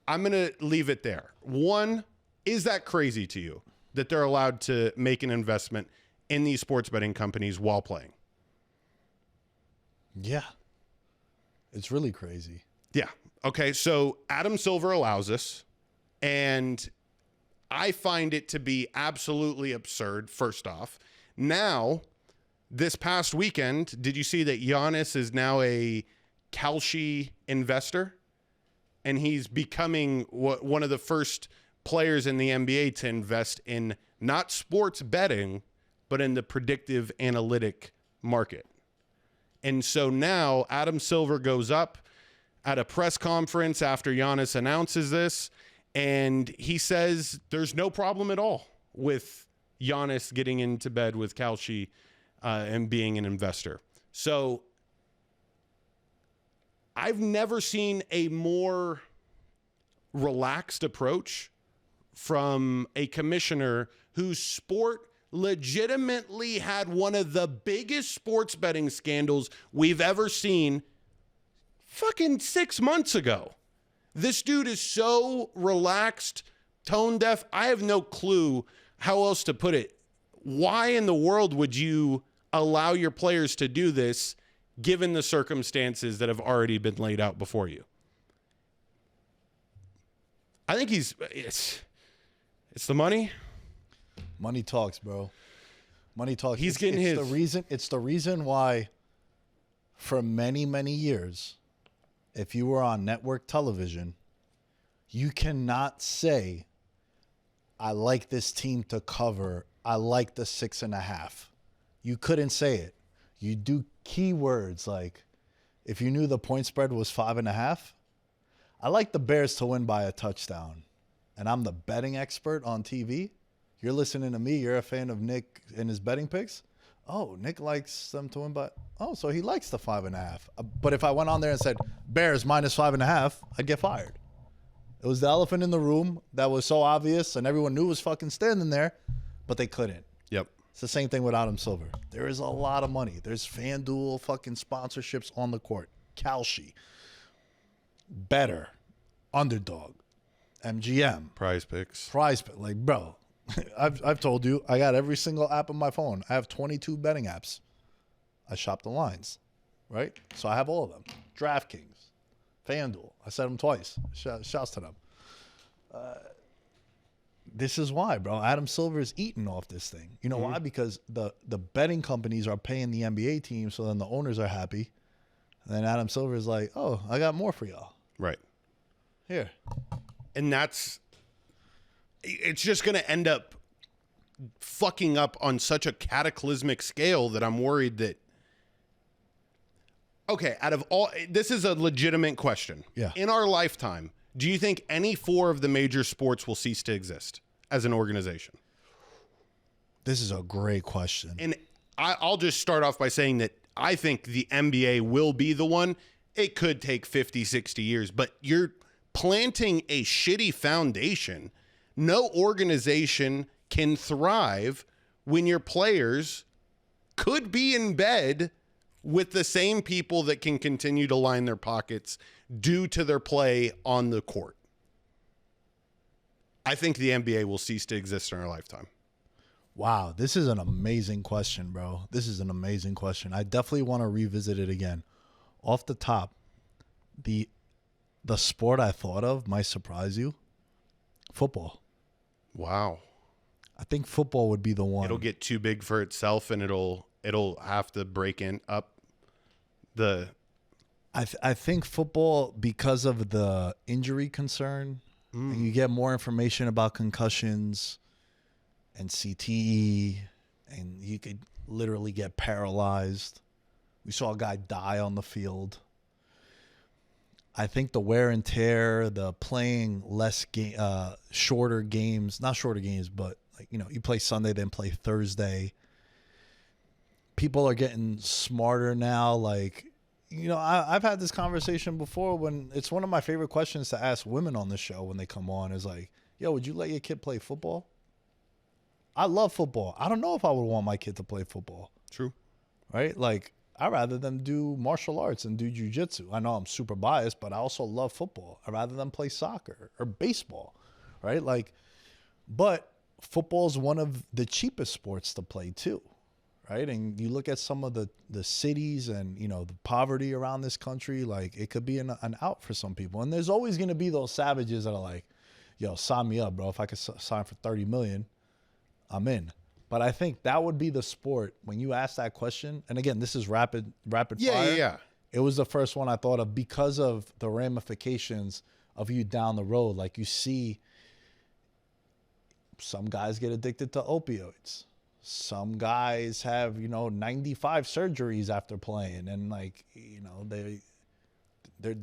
E: I'm going to leave it there. One, is that crazy to you that they're allowed to make an investment in these sports betting companies while playing?
D: Yeah. It's really crazy.
E: Yeah. Okay. So Adam Silver allows this, and I find it to be absolutely absurd, first off. Now, this past weekend, did you see that Giannis is now a Kalshi investor? And he's becoming one of the first players in the NBA to invest in not sports betting, but in the predictive analytic market. And so now Adam Silver goes up at a press conference after Giannis announces this, and he says there's no problem at all with Giannis getting into bed with Kalshi and being an investor. So I've never seen a more relaxed approach from a commissioner whose sport legitimately had one of the biggest sports betting scandals we've ever seen fucking 6 months ago. This dude is so relaxed, tone deaf. I have no clue how else to put it. Why in the world would you allow your players to do this given the circumstances that have already been laid out before you? I think it's the money.
D: Money talks, bro. Money talks.
E: He's getting his.
D: It's the reason why for many, many years, if you were on network television, you cannot say, I like this team to cover. I like the 6.5. You couldn't say it. You do keywords like, if you knew the point spread was 5.5, I like the Bears to win by a touchdown, and I'm the betting expert on TV. You're listening to me. You're a fan of Nick and his betting picks. Oh, Nick likes them to win by. Oh, so he likes the 5.5. But if I went on there and said Bears minus 5.5, I'd get fired. It was the elephant in the room that was so obvious, and everyone knew was fucking standing there, but they couldn't.
E: Yep.
D: It's the same thing with Adam Silver. There is a lot of money. There's FanDuel fucking sponsorships on the court. Kalshi. Better. Underdog. MGM.
E: Prize picks.
D: Like, bro, I've told you, I got every single app on my phone. I have 22 betting apps. I shop the lines, right? So I have all of them. DraftKings, FanDuel. I said them twice. Shouts to them. This is why, bro. Adam Silver is eating off this thing. You know why? Because the betting companies are paying the NBA team, so then the owners are happy. And then Adam Silver is like, oh, I got more for y'all.
E: Right.
D: Here.
E: And it's just going to end up fucking up on such a cataclysmic scale that I'm worried that, okay, this is a legitimate question.
D: Yeah.
E: In our lifetime, do you think any 4 of the major sports will cease to exist as an organization?
D: This is a great question.
E: And I'll just start off by saying that I think the NBA will be the one. It could take 50, 60 years, but you're planting a shitty foundation. No organization can thrive when your players could be in bed with the same people that can continue to line their pockets due to their play on the court. I think the NBA will cease to exist in our lifetime.
D: Wow, this is an amazing question, bro. This is an amazing question. I definitely want to revisit it again. Off the top, the sport I thought of might surprise you. Football.
E: Wow.
D: I think football would be the one.
E: It'll get too big for itself, and it'll have to break up the.
D: I think football, because of the injury concern, and you get more information about concussions and CTE, and you could literally get paralyzed. We saw a guy die on the field. I think the wear and tear, the playing shorter games, not shorter games, but like, you play Sunday, then play Thursday. People are getting smarter now. Like, I've had this conversation before when it's one of my favorite questions to ask women on the show when they come on is like, yo, would you let your kid play football? I love football. I don't know if I would want my kid to play football.
E: True.
D: Right? Like, I'd rather them do martial arts and do jiu-jitsu. I know I'm super biased, but I also love football. I'd rather them play soccer or baseball, right? Like, but football is one of the cheapest sports to play too, right? And you look at some of the cities and, the poverty around this country, like it could be an out for some people. And there's always going to be those savages that are like, yo, sign me up, bro. If I could sign for $30 million, I'm in. But I think that would be the sport when you ask that question. And again, this is rapid fire.
E: Yeah.
D: It was the first one I thought of because of the ramifications of you down the road. Like you see some guys get addicted to opioids. Some guys have, 95 surgeries after playing, and like, they're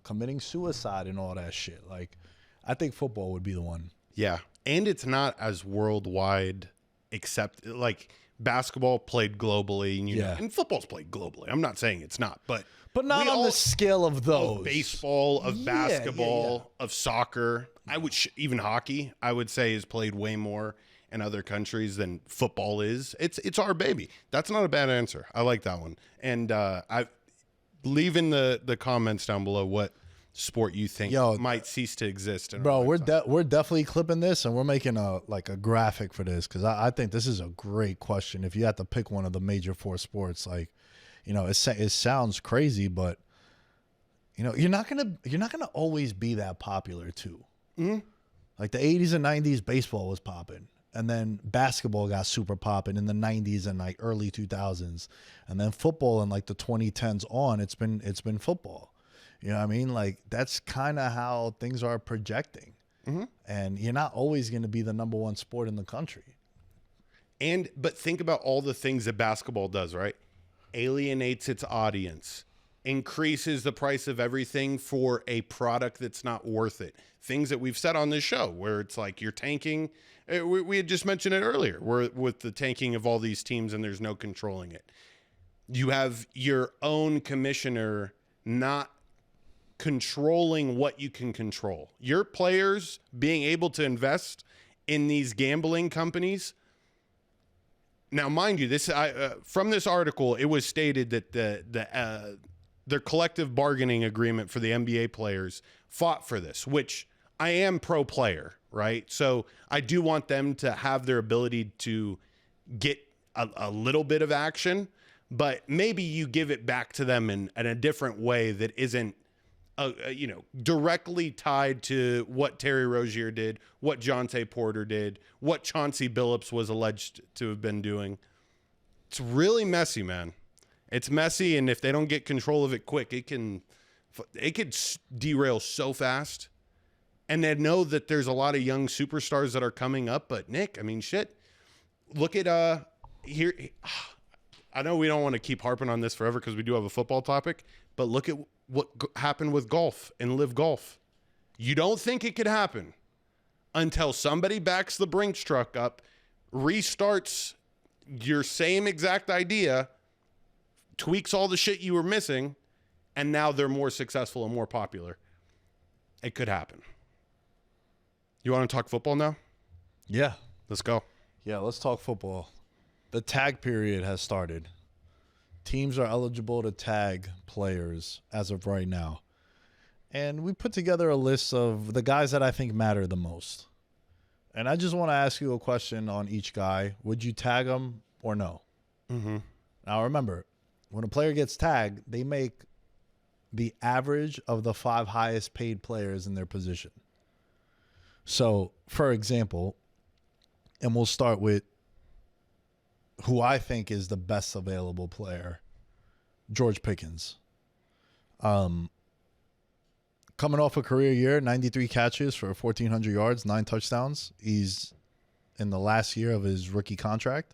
D: committing suicide and all that shit. Like, I think football would be the one.
E: Yeah. And it's not as worldwide, except like basketball played globally, and football's played globally. I'm not saying it's not, but
D: not on the scale of those.
E: Of baseball, of basketball, of soccer. I would even hockey, I would say, is played way more in other countries than football is. It's our baby. That's not a bad answer. I like that one. And I leave in the comments down below what sport you think might cease to exist.
D: Bro, we're definitely clipping this, and we're making a graphic for this, because I think this is a great question. If you had to pick one of the major four sports, like, it sounds crazy, but you're not gonna always be that popular too. Mm-hmm. Like the 80s and 90s, baseball was popping. And then basketball got super popping in the 90s and like early 2000s. And then football in like the 2010s on, it's been football. You know what I mean? Like, that's kind of how things are projecting. Mm-hmm. And you're not always going to be the number one sport in the country.
E: But think about all the things that basketball does, right? Alienates its audience, increases the price of everything for a product that's not worth it. Things that we've said on this show where it's like you're tanking. We had just mentioned it earlier, where with the tanking of all these teams and there's no controlling it. You have your own commissioner not controlling what you can control. Your players being able to invest in these gambling companies. Now, mind you, this from this article, it was stated that their collective bargaining agreement for the NBA players fought for this, which I am pro player, right? So I do want them to have their ability to get a little bit of action, but maybe you give it back to them in a different way that isn't, directly tied to what Terry Rozier did, what Jonte Porter did, what Chauncey Billups was alleged to have been doing. It's really messy, man. It's messy, and if they don't get control of it quick, it could derail so fast. And they know that there's a lot of young superstars that are coming up. But Nick, I mean, shit. Look at here. I know we don't want to keep harping on this forever because we do have a football topic. But look at what happened with golf and Live Golf. You don't think it could happen until somebody backs the Brinks truck up, restarts your same exact idea, tweaks all the shit you were missing, and now they're more successful and more popular. It could happen. You want to talk football now?
D: Yeah.
E: Let's go.
D: Yeah, let's talk football. The tag period has started. teams are eligible to tag players as of right now. And we put together a list of the guys that I think matter the most. And I just want to ask you a question on each guy. Would you tag him or no?
E: Mm-hmm.
D: Now, remember, when a player gets tagged, they make the average of the 5 highest paid players in their position. So, for example, and we'll start with who I think is the best available player, George Pickens. Coming off a career year, 93 catches for 1,400 yards, 9 touchdowns. He's in the last year of his rookie contract.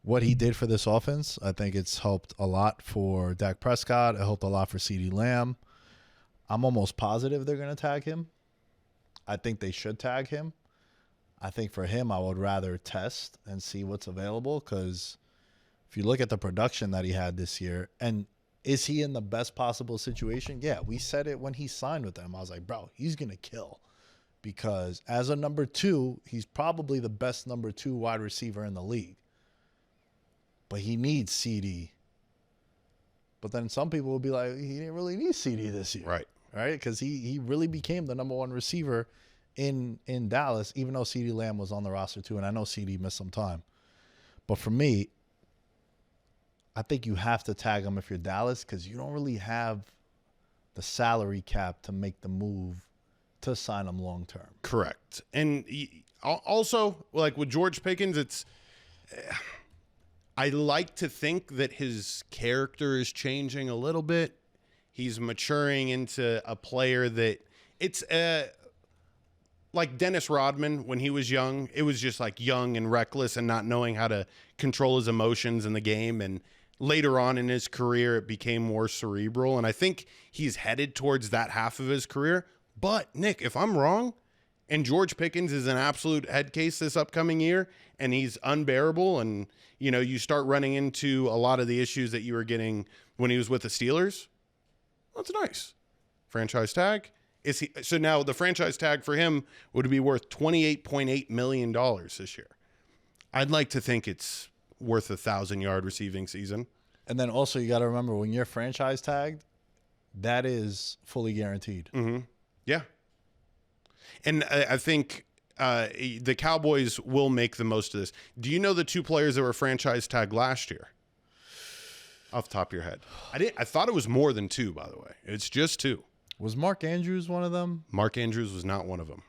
D: What he did for this offense, I think it's helped a lot for Dak Prescott. It helped a lot for CeeDee Lamb. I'm almost positive they're going to tag him. I think they should tag him. I think for him, I would rather test and see what's available, because if you look at the production that he had this year, and is he in the best possible situation? Yeah, we said it when he signed with them. I was like, bro, he's going to kill, because as a number 2, he's probably the best number 2 wide receiver in the league. But he needs CD. But then some people will be like, he didn't really need CD this year.
E: Right.
D: Right? Because he really became the number 1 receiver in Dallas, even though CeeDee Lamb was on the roster too. And I know CD missed some time. But for me, I think you have to tag him if you're Dallas, because you don't really have the salary cap to make the move to sign him long term.
E: Correct. And also, like with George Pickens, it's I like to think that his character is changing a little bit. He's maturing into a player that it's like Dennis Rodman when he was young. It was just like young and reckless and not knowing how to control his emotions in the game. And later on in his career, it became more cerebral. And I think he's headed towards that half of his career. But, Nick, if I'm wrong, and George Pickens is an absolute head case this upcoming year, and he's unbearable, and, you know, you start running into a lot of the issues that you were getting when he was with the Steelers, that's nice. Franchise tag. So now the franchise tag for him would be worth $28.8 million this year. I'd like to think it's worth 1,000-yard receiving season.
D: And then also you got to remember, when you're franchise tagged, that is fully guaranteed.
E: Mm-hmm. Yeah. And I think the Cowboys will make the most of this. Do you know the 2 players that were franchise tagged last year? Off the top of your head. I thought it was more than 2, by the way. It's just 2.
D: Was Mark Andrews one of them?
E: Mark Andrews was not one of them.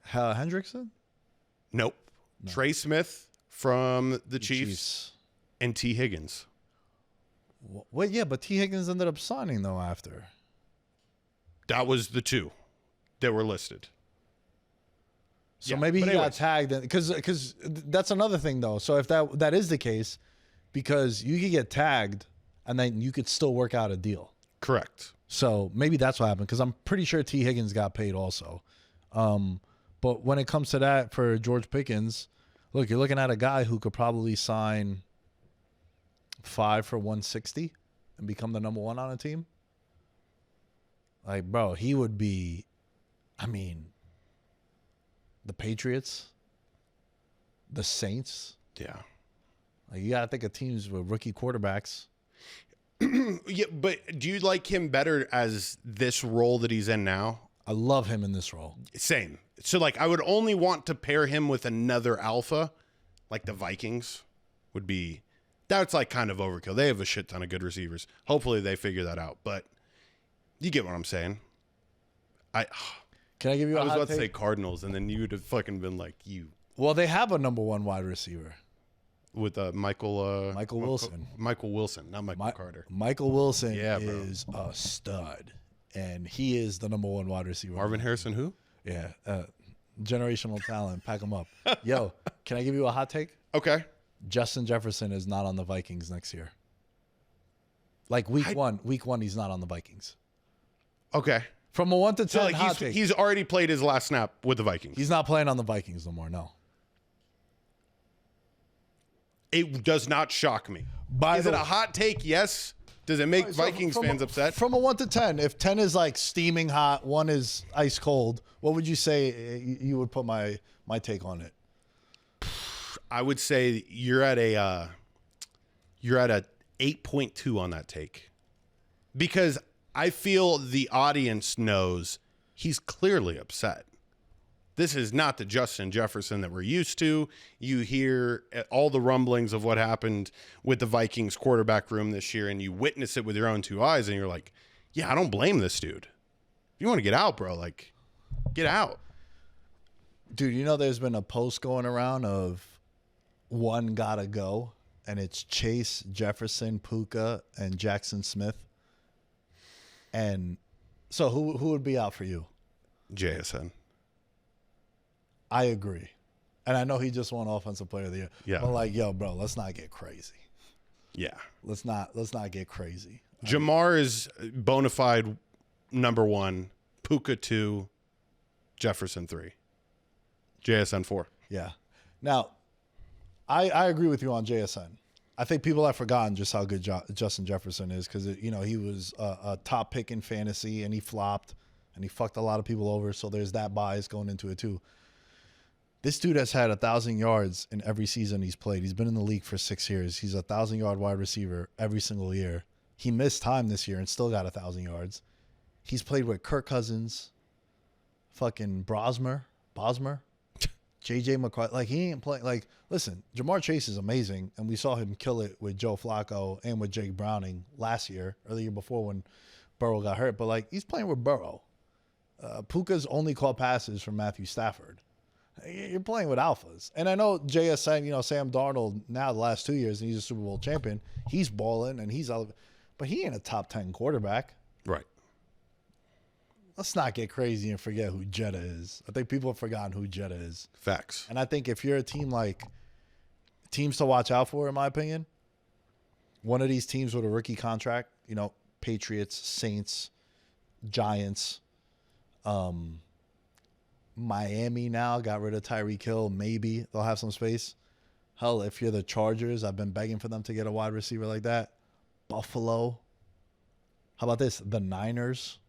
D: Hendrickson?
E: Nope. No. Trey Smith from the Chiefs and T. Higgins.
D: Well, yeah, but T. Higgins ended up signing, though, after.
E: That was the 2 that were listed.
D: So maybe he got tagged. Because that's another thing, though. So if that is the case, because you could get tagged and then you could still work out a deal.
E: Correct.
D: So maybe that's what happened, because I'm pretty sure T. Higgins got paid also. But when it comes to that for George Pickens, look, you're looking at a guy who could probably sign 5 for 160 and become the number 1 on a team. Like, bro, he would be, I mean, the Patriots, the Saints.
E: Yeah.
D: Like, you got to think of teams with rookie quarterbacks.
E: Yeah, but do you like him better as this role that he's in now?
D: I love him in this role.
E: Same. So, like, I would only want to pair him with another alpha, like the Vikings would be. That's like kind of overkill. They have a shit ton of good receivers. Hopefully they figure that out. But you get what I'm saying.
D: Can I give you a
E: I was
D: hot
E: about
D: take?
E: to say Cardinals, and then you would have fucking been like, you.
D: Well, they have a number 1 wide receiver.
E: With Michael
D: Wilson.
E: Michael Wilson, not Michael Carter.
D: Michael Wilson
E: Yeah, bro.
D: is a stud. And he is the number 1 wide receiver.
E: Marvin Harrison, who?
D: Yeah. Generational talent. Pack him up. Yo, can I give you a hot take?
E: Okay.
D: Justin Jefferson is not on the Vikings next year. Like week one, he's not on the Vikings.
E: Okay.
D: From a 1 to 10
E: So like
D: hot take.
E: he's already played his last snap with the Vikings.
D: He's not playing on the Vikings no more, no.
E: It does not shock me. Is it a hot take? Yes. Does it make Vikings fans upset?
D: From a 1 to 10, if 10 is like steaming hot, 1 is ice cold, what would you say you would put my take on it?
E: I would say you're at a 8.2 on that take, because I feel the audience knows he's clearly upset. This is not the Justin Jefferson that we're used to. You hear all the rumblings of what happened with the Vikings quarterback room this year, and you witness it with your own two eyes, and you're like, yeah, I don't blame this dude. If you want to get out, bro, like, get out.
D: Dude, you know there's been a post going around of one gotta go, and it's Chase, Jefferson, Puka, and Jackson Smith. And so who would be out for you?
E: JSN.
D: I agree. And I know he just won Offensive Player of the Year.
E: Yeah.
D: But like, yo, bro, let's not get crazy.
E: Yeah.
D: Let's not get crazy.
E: Jamar is bona fide number 1, Puka 2, Jefferson 3, JSN 4.
D: Yeah. Now, I agree with you on JSN. I think people have forgotten just how good Justin Jefferson is, because he was a top pick in fantasy, and he flopped, and he fucked a lot of people over. So there's that bias going into it too. This dude has had 1,000 yards in every season he's played. He's been in the league for 6 years. He's a 1,000-yard wide receiver every single year. He missed time this year and still got 1,000 yards. He's played with Kirk Cousins, fucking Bosmer, J.J. McCarthy. Like, he ain't playing. Like, listen, Jamar Chase is amazing, and we saw him kill it with Joe Flacco and with Jake Browning last year, or the year before when Burrow got hurt. But, like, he's playing with Burrow. Puka's only caught passes from Matthew Stafford. You're playing with alphas. And I know JSN, Sam Darnold, now the last 2 years, and he's a Super Bowl champion. He's balling, and he's out. But he ain't a top 10 quarterback.
E: Right.
D: Let's not get crazy and forget who Jetta is. I think people have forgotten who Jetta is.
E: Facts.
D: And I think if you're a team teams to watch out for, in my opinion, one of these teams with a rookie contract, Patriots, Saints, Giants, Miami now got rid of Tyreek Hill. Maybe they'll have some space. Hell, if you're the Chargers, I've been begging for them to get a wide receiver like that. Buffalo. How about this? The Niners.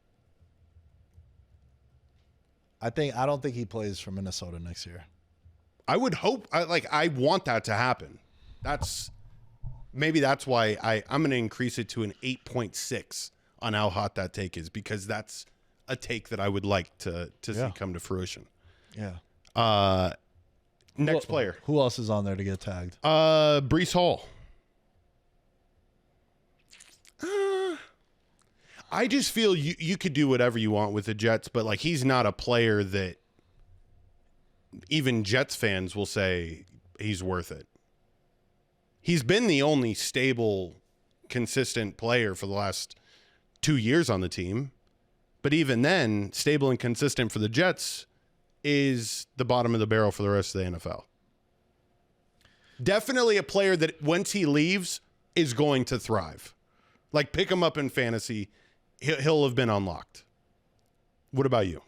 D: I don't think he plays for Minnesota next year.
E: I would hope. I want that to happen. That's why I'm going to increase it to an 8.6 on how hot that take is, because that's a take that I would like to see come to fruition.
D: Yeah.
E: Next player.
D: Who else is on there to get tagged?
E: Breece Hall. I just feel you could do whatever you want with the Jets, but like, he's not a player that even Jets fans will say he's worth it. He's been the only stable, consistent player for the last 2 years on the team. But even then, stable and consistent for the Jets is the bottom of the barrel for the rest of the NFL. Definitely a player that once he leaves is going to thrive. Like, pick him up in fantasy. He'll have been unlocked. What about you?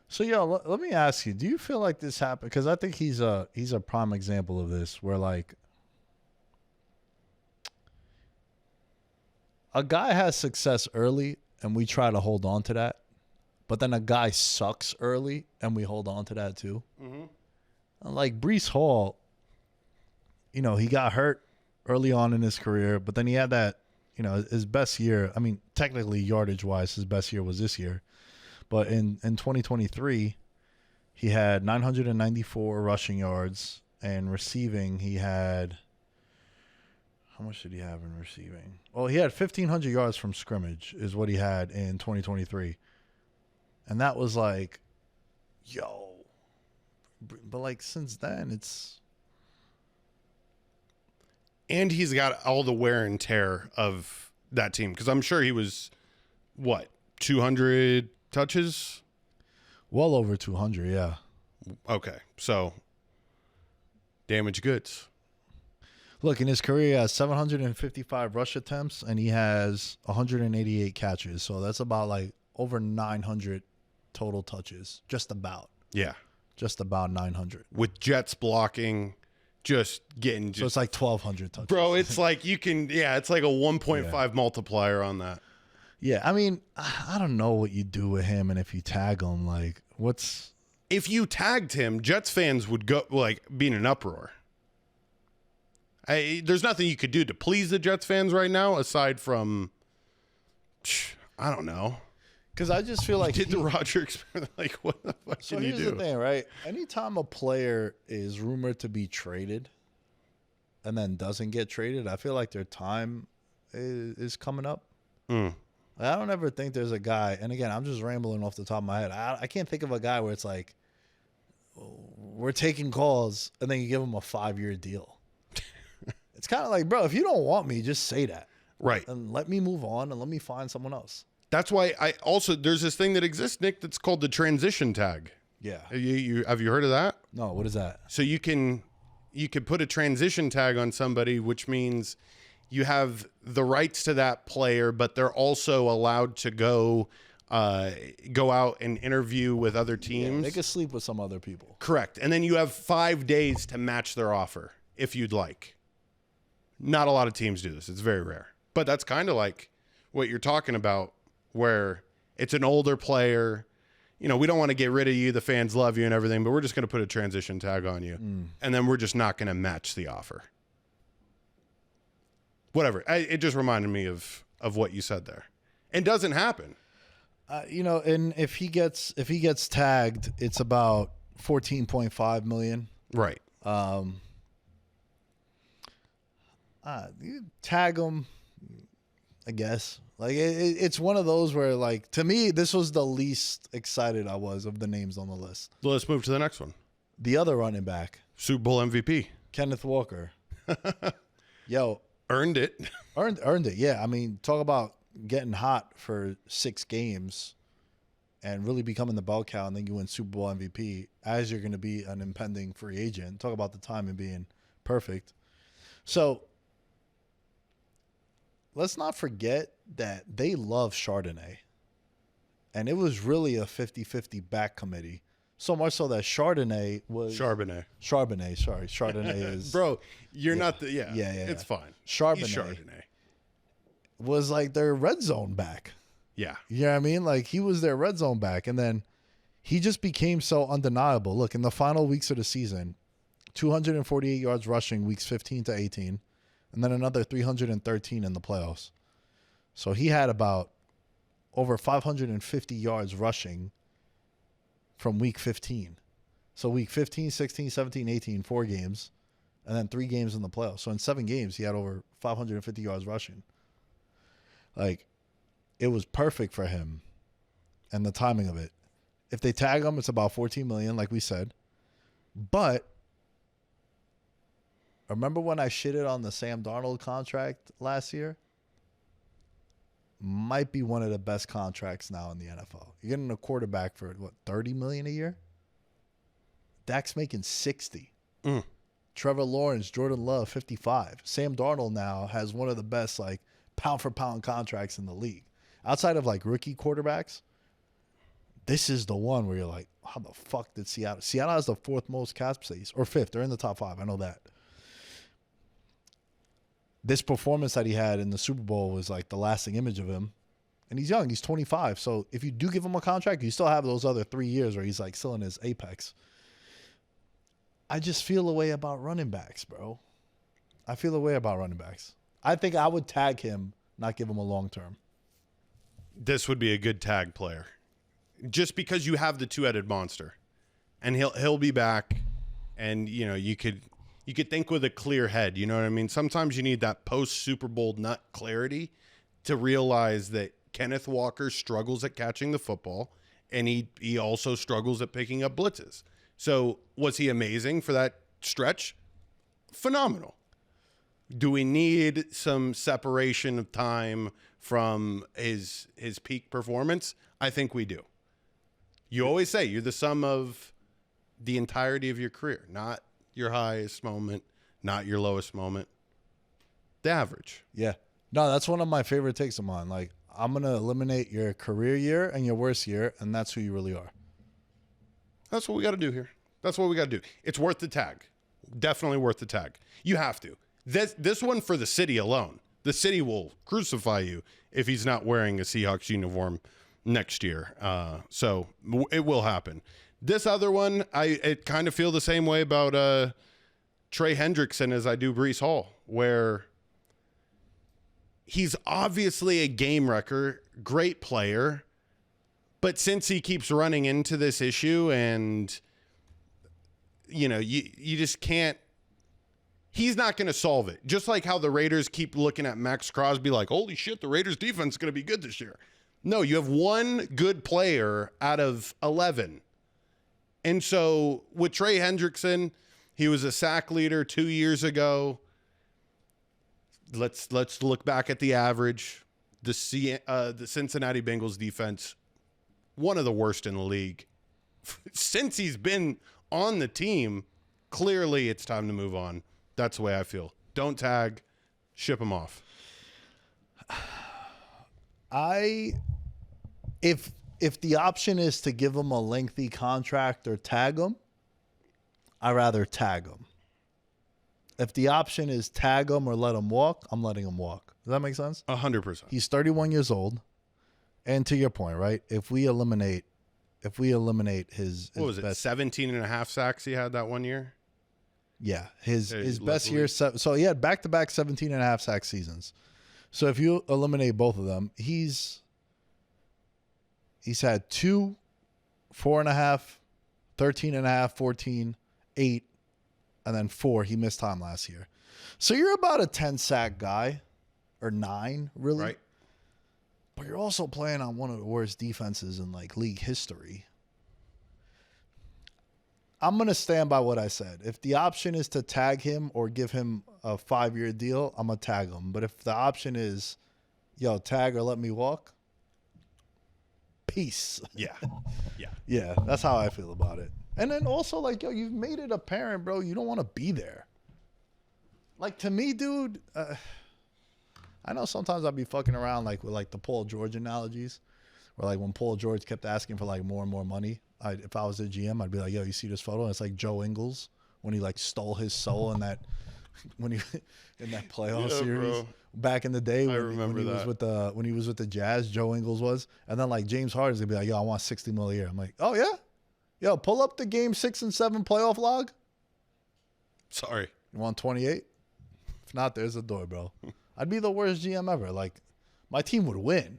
D: So, let me ask you, do you feel like this happened? Because I think he's a prime example of this, where, like, a guy has success early and we try to hold on to that, but then a guy sucks early and we hold on to that too. Mm-hmm. Like Breece Hall, he got hurt early on in his career, but then he had that, his best year. I mean, technically yardage-wise, his best year was this year. But in 2023, he had 994 rushing yards, and receiving, he had... How much did he have in receiving? Well, he had 1,500 yards from scrimmage is what he had in 2023. And that was like, yo. But, like, since then, it's...
E: And he's got all the wear and tear of that team, because I'm sure he was, 200 touches?
D: Well over 200, yeah.
E: Okay, so damaged goods.
D: Look, in his career, he has 755 rush attempts, and he has 188 catches. So that's about, like, over 900 total touches. Just about.
E: Yeah.
D: Just about 900.
E: With Jets blocking... So it's
D: like 1,200 touches.
E: Bro, it's like it's like a 1.5 multiplier on that.
D: Yeah, I mean, I don't know what you do with him, and if you tag him, like,
E: if you tagged him, Jets fans would go like be in an uproar. There's nothing you could do to please the Jets fans right now aside from, I don't know.
D: Because I just feel like
E: Did the Roger experiment? Like, what the fuck
D: So
E: can you
D: here's
E: do?
D: the thing, right? Anytime a player is rumored to be traded and then doesn't get traded, I feel like their time is coming up. I don't ever think there's a guy, and again, I'm just rambling off the top of my head. I can't think of a guy where it's like, we're taking calls, and then you give him a 5-year deal. It's kind of like, bro, if you don't want me, just say that.
E: Right.
D: And let me move on and let me find someone else.
E: That's why there's this thing that exists, Nick, that's called the transition tag.
D: Yeah.
E: Have you heard of that?
D: No, what is that?
E: So you can put a transition tag on somebody, which means you have the rights to that player, but they're also allowed to go out and interview with other teams.
D: Yeah, they could sleep with some other people.
E: Correct. And then you have 5 days to match their offer if you'd like. Not a lot of teams do this. It's very rare. But that's kind of like what you're talking about, where it's an older player. You know, we don't want to get rid of you. The fans love you and everything, but we're just going to put a transition tag on you. And then we're just not going to match the offer. Whatever. It just reminded me of what you said there. It doesn't happen.
D: You know, and if he gets tagged, it's about 14.5 million.
E: Right.
D: You tag him, I guess. Like it's one of those where, like, to me, this was the least excited I was of the names on the list.
E: So let's move to the next one.
D: The other running back,
E: Super Bowl MVP.
D: Kenneth Walker. Yo,
E: Earned it.
D: earned it. Yeah, I mean, talk about getting hot for 6 games and really becoming the bell cow, and then you win Super Bowl MVP as you're going to be an impending free agent. Talk about the timing being perfect. So let's not forget that they love Chardonnay. And it was really a 50-50 back committee. So much so that Chardonnay was...
E: Charbonnet.
D: Chardonnay is...
E: Bro, you're not the... Yeah.
D: Yeah.
E: It's fine.
D: Charbonnet.
E: He's Chardonnay.
D: Was like their red zone back.
E: Yeah.
D: You know what I mean? Like, he was their red zone back. And then he just became so undeniable. Look, in the final weeks of the season, 248 yards rushing weeks 15 to 18. And then another 313 in the playoffs. So he had about over 550 yards rushing from week 15. So week 15, 16, 17, 18, 4 games. And then 3 games in the playoffs. So in 7 games, he had over 550 yards rushing. Like, it was perfect for him and the timing of it. If they tag him, it's about 14 million, like we said. But remember when I shitted on the Sam Darnold contract last year? Might be one of the best contracts now in the NFL. You're getting a quarterback for, what, 30 million a year? Dak's making 60. Trevor Lawrence, Jordan Love, 55. Sam Darnold now has one of the best, like, pound-for-pound contracts in the league. Outside of, like, rookie quarterbacks, this is the one where you're like, how the fuck did Seattle? Seattle has the 4th most cap space, or 5th. They're in the top 5. I know that. This performance that he had in the Super Bowl was like the lasting image of him. And he's young. He's 25. So if you do give him a contract, you still have those other 3 years where he's like still in his apex. I just feel a way about running backs, bro. I feel a way about running backs. I think I would tag him, not give him a long term.
E: This would be a good tag player. Just because you have the two-headed monster. And he'll be back, and you know, you could think with a clear head, you know what I mean? Sometimes you need that post-Super Bowl nut clarity to realize that Kenneth Walker struggles at catching the football, and he also struggles at picking up blitzes. So was he amazing for that stretch? Phenomenal. Do we need some separation of time from his peak performance? I think we do. You always say you're the sum of the entirety of your career, not your highest moment, not your lowest moment. The average.
D: Yeah. No, that's one of my favorite takes of mine. Like, I'm going to eliminate your career year and your worst year, and that's who you really are.
E: That's what we got to do here. That's what we got to do. It's worth the tag. Definitely worth the tag. You have to. This one for the city alone. The city will crucify you if he's not wearing a Seahawks uniform next year. So it will happen. This other one, I kind of feel the same way about Trey Hendrickson as I do Breece Hall, where he's obviously a game wrecker, great player, but since he keeps running into this issue and, you know, you just can't, he's not going to solve it. Just like how the Raiders keep looking at Max Crosby like, holy shit, the Raiders defense is going to be good this year. No, you have one good player out of 11. And so with Trey Hendrickson, he was a sack leader 2 years ago. Let's look back at the average. The Cincinnati Bengals defense, one of the worst in the league. Since he's been on the team, clearly it's time to move on. That's the way I feel. Don't tag, ship him off.
D: If the option is to give him a lengthy contract or tag him, I'd rather tag him. If the option is tag him or let him walk, I'm letting him walk. Does that make sense?
E: 100%.
D: He's 31 years old. And to your point, right? If we eliminate his
E: what was it,
D: best,
E: 17 and a half sacks he had that 1 year?
D: Yeah, his best year. So he had back-to-back 17 and a half sack seasons. So if you eliminate both of them, he's had 2, 4.5, 13.5, 14, 8, and then 4. He missed time last year. So you're about a 10 sack guy, or 9, really.
E: Right.
D: But you're also playing on one of the worst defenses in like league history. I'm going to stand by what I said. If the option is to tag him or give him a 5-year deal, I'm going to tag him. But if the option is, yo, tag or let me walk, peace.
E: Yeah. Yeah.
D: Yeah, that's how I feel about it. And then also, like, yo, you've made it apparent, bro, you don't want to be there. Like, to me, dude, I know sometimes I'll be fucking around, like, with, like, the Paul George analogies. Where, like, when Paul George kept asking for, like, more and more money, if I was a GM, I'd be like, yo, you see this photo? And it's like Joe Ingles when he, like, stole his soul in that playoff series. Bro. Back in the day when he was with the Jazz, Joe Ingles was. And then, like, James Harden's going to be like, yo, I want $60 million a year. I'm like, oh, yeah? Yo, pull up the game 6 and 7 playoff log.
E: Sorry.
D: You want 28? If not, there's the door, bro. I'd be the worst GM ever. Like, my team would win.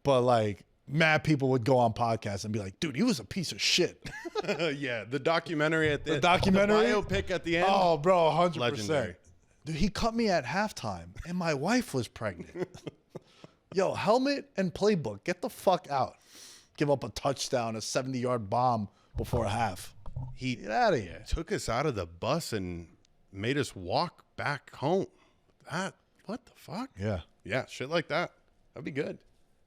D: But, like, mad people would go on podcasts and be like, dude, he was a piece of shit.
E: Yeah, the documentary at the
D: documentary?
E: The biopic at the end.
D: Oh, bro, 100%.
E: Legendary.
D: Dude, he cut me at halftime, and my wife was pregnant. Yo, helmet and playbook. Get the fuck out. Give up a touchdown, a 70-yard bomb before half. Get out of here.
E: Took us out of the bus and made us walk back home. What the fuck?
D: Yeah.
E: Yeah, shit like that. That'd be good.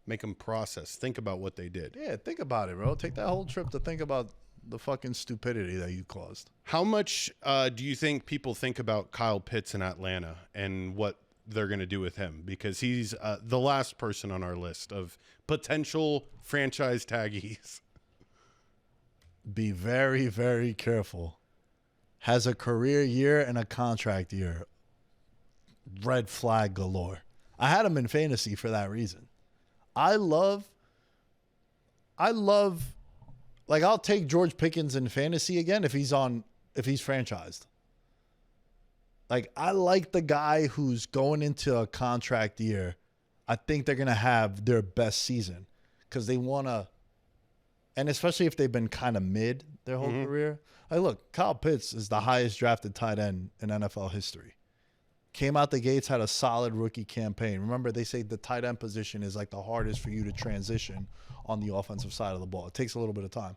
E: Make them process. Think about what they did.
D: Yeah, think about it, bro. Take that whole trip to think about the fucking stupidity that you caused.
E: How much do you think people think about Kyle Pitts in Atlanta and what they're going to do with him? Because he's the last person on our list of potential franchise taggies.
D: Be very, very careful. Has a career year and a contract year. Red flag galore. I had him in fantasy for that reason. I love, like, I'll take George Pickens in fantasy again if he's franchised. Like, I like the guy who's going into a contract year. I think they're going to have their best season because they want to, and especially if they've been kind of mid their whole career. Like, look, Kyle Pitts is the highest drafted tight end in NFL history. Came out the gates, had a solid rookie campaign. Remember, they say the tight end position is like the hardest for you to transition on the offensive side of the ball. It takes a little bit of time.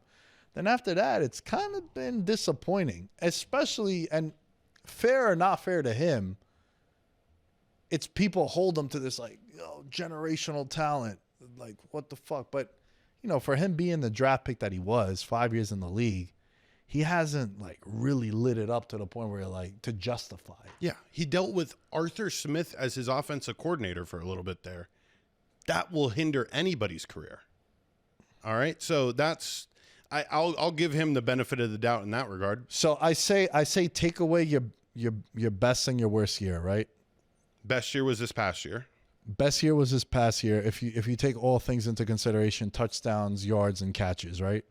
D: Then after that, it's kind of been disappointing, especially, and fair or not fair to him, it's people hold him to this like, yo, generational talent. Like, what the fuck? But, you know, for him being the draft pick that he was, 5 years in the league, he hasn't, like, really lit it up to the point where, like, to justify it.
E: Yeah, he dealt with Arthur Smith as his offensive coordinator for a little bit there. That will hinder anybody's career. All right, so that's I'll give him the benefit of the doubt in that regard.
D: So I say take away your best and your worst year, right?
E: Best year was this past year.
D: Best year was this past year. If you take all things into consideration, touchdowns, yards, and catches, right?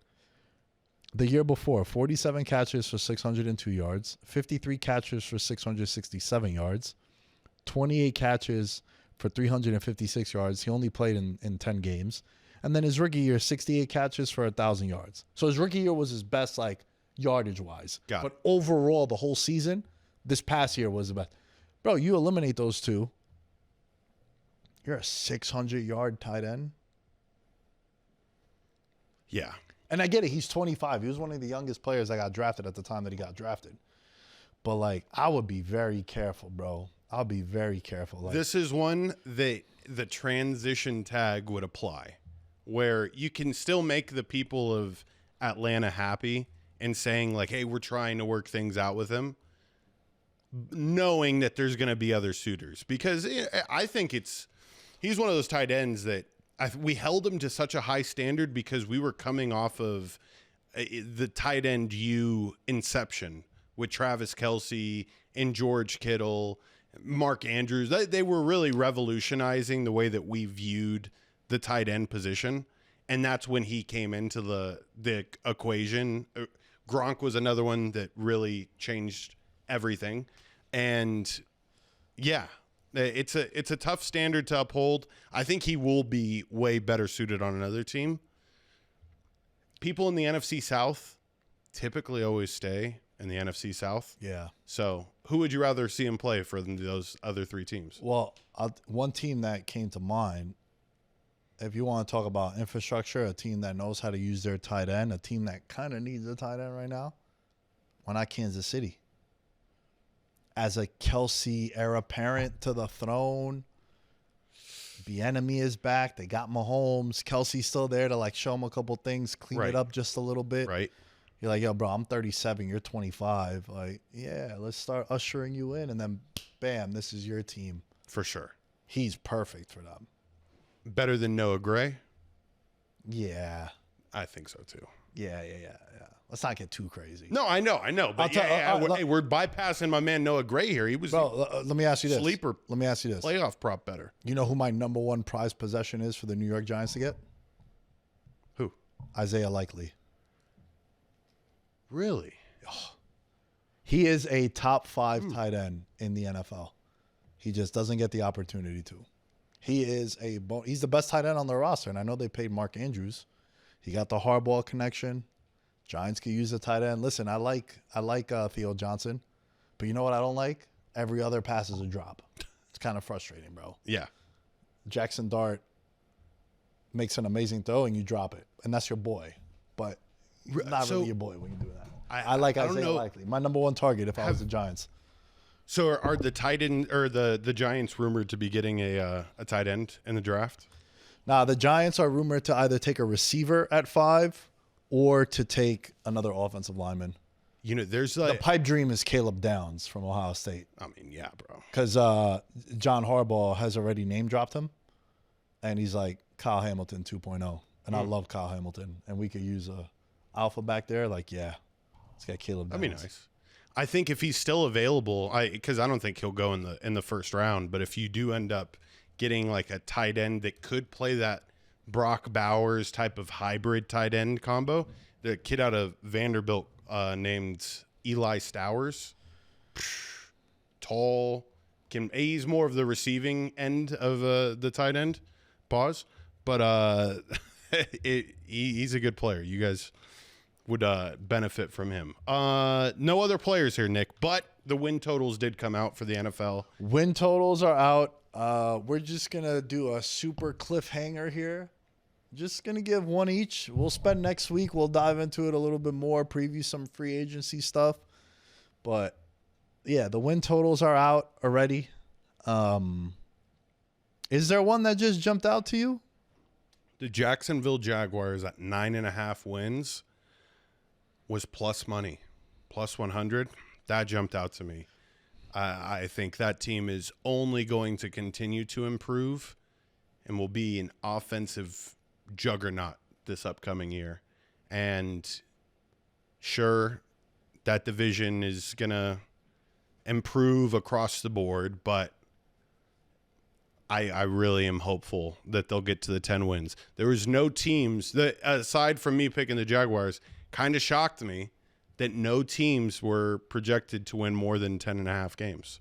D: The year before, 47 catches for 602 yards, 53 catches for 667 yards, 28 catches for 356 yards. He only played in 10 games. And then his rookie year, 68 catches for 1,000 yards. So his rookie year was his best, like, yardage-wise. But overall, the whole season, this past year was the best. Bro, you eliminate those two, you're a 600-yard tight end.
E: Yeah.
D: And I get it. He's 25. He was one of the youngest players that got drafted at the time that he got drafted. But, like, I would be very careful, bro. I'll be very careful. Like,
E: this is one that the transition tag would apply, where you can still make the people of Atlanta happy and saying, like, hey, we're trying to work things out with him, knowing that there's going to be other suitors. Because I think he's one of those tight ends that we held him to such a high standard because we were coming off of the tight end inception with Travis Kelce and George Kittle, Mark Andrews. They were really revolutionizing the way that we viewed the tight end position. And that's when he came into the equation. Gronk was another one that really changed everything. And yeah, it's a tough standard to uphold. I think he will be way better suited on another team. People in the NFC South typically always stay in the NFC South.
D: yeah.
E: So who would you rather see him play for than those other three teams?
D: Well, one team that came to mind, if you want to talk about infrastructure, a team that knows how to use their tight end, a team that kind of needs a tight end right now, why not Kansas City? As a Kelce heir apparent to the throne, Bieniemy is back. They got Mahomes. Kelsey's still there to, like, show him a couple things, clean it up just a little bit.
E: Right.
D: You're like, yo, bro, I'm 37. You're 25. Like, yeah, let's start ushering you in. And then, bam, this is your team.
E: For sure.
D: He's perfect for them.
E: Better than Noah Gray?
D: Yeah.
E: I think so too.
D: Yeah. Let's not get too crazy.
E: No, I know. But we're bypassing my man Noah Gray here. He was
D: Bro, let me ask you this.
E: sleeper.
D: Let me ask you this.
E: Playoff prop better.
D: You know who my number one prize possession is for the New York Giants to get?
E: Who?
D: Isaiah Likely.
E: Really?
D: He is a top 5 tight end in the NFL. He just doesn't get the opportunity to. He's the best tight end on the roster, and I know they paid Mark Andrews. He got the hardball connection. Giants could use a tight end. Listen, I like Theo Johnson, but you know what I don't like? Every other pass is a drop. It's kind of frustrating, bro.
E: Yeah.
D: Jackson Dart makes an amazing throw and you drop it, and that's your boy. But not really your boy when you do that. I like Isaiah Likely. My number one target if I was the Giants.
E: So are the tight end or the Giants rumored to be getting a tight end in the draft?
D: Nah, the Giants are rumored to either take a receiver at 5 or to take another offensive lineman.
E: You know, there's
D: The pipe dream is Caleb Downs from Ohio State.
E: I mean, yeah, bro.
D: Because John Harbaugh has already name dropped him, and he's like Kyle Hamilton 2.0. And I love Kyle Hamilton, and we could use a alpha back there. Like, yeah, let's get Caleb Downs.
E: That'd be nice. I think if he's still available, because I don't think he'll go in the first round, but if you do end up getting like a tight end that could play that Brock Bowers type of hybrid tight end combo, the kid out of Vanderbilt named Eli Stowers, tall, he's more of the receiving end of the tight end. Pause, but he's a good player. You guys would benefit from him. No other players here, Nick, but the win totals did come out for the NFL.
D: Win totals are out. We're just going to do a super cliffhanger here. Just going to give one each. We'll spend next week. We'll dive into it a little bit more, preview some free agency stuff. But, yeah, the win totals are out already. Is there one that just jumped out to you?
E: The Jacksonville Jaguars at 9.5 wins was plus money, plus 100. That jumped out to me. I think that team is only going to continue to improve and will be an offensive juggernaut this upcoming year. And sure, that division is going to improve across the board, but I really am hopeful that they'll get to the 10 wins. There was no teams that, aside from me picking the Jaguars, kind of shocked me that no teams were projected to win more than 10.5 games.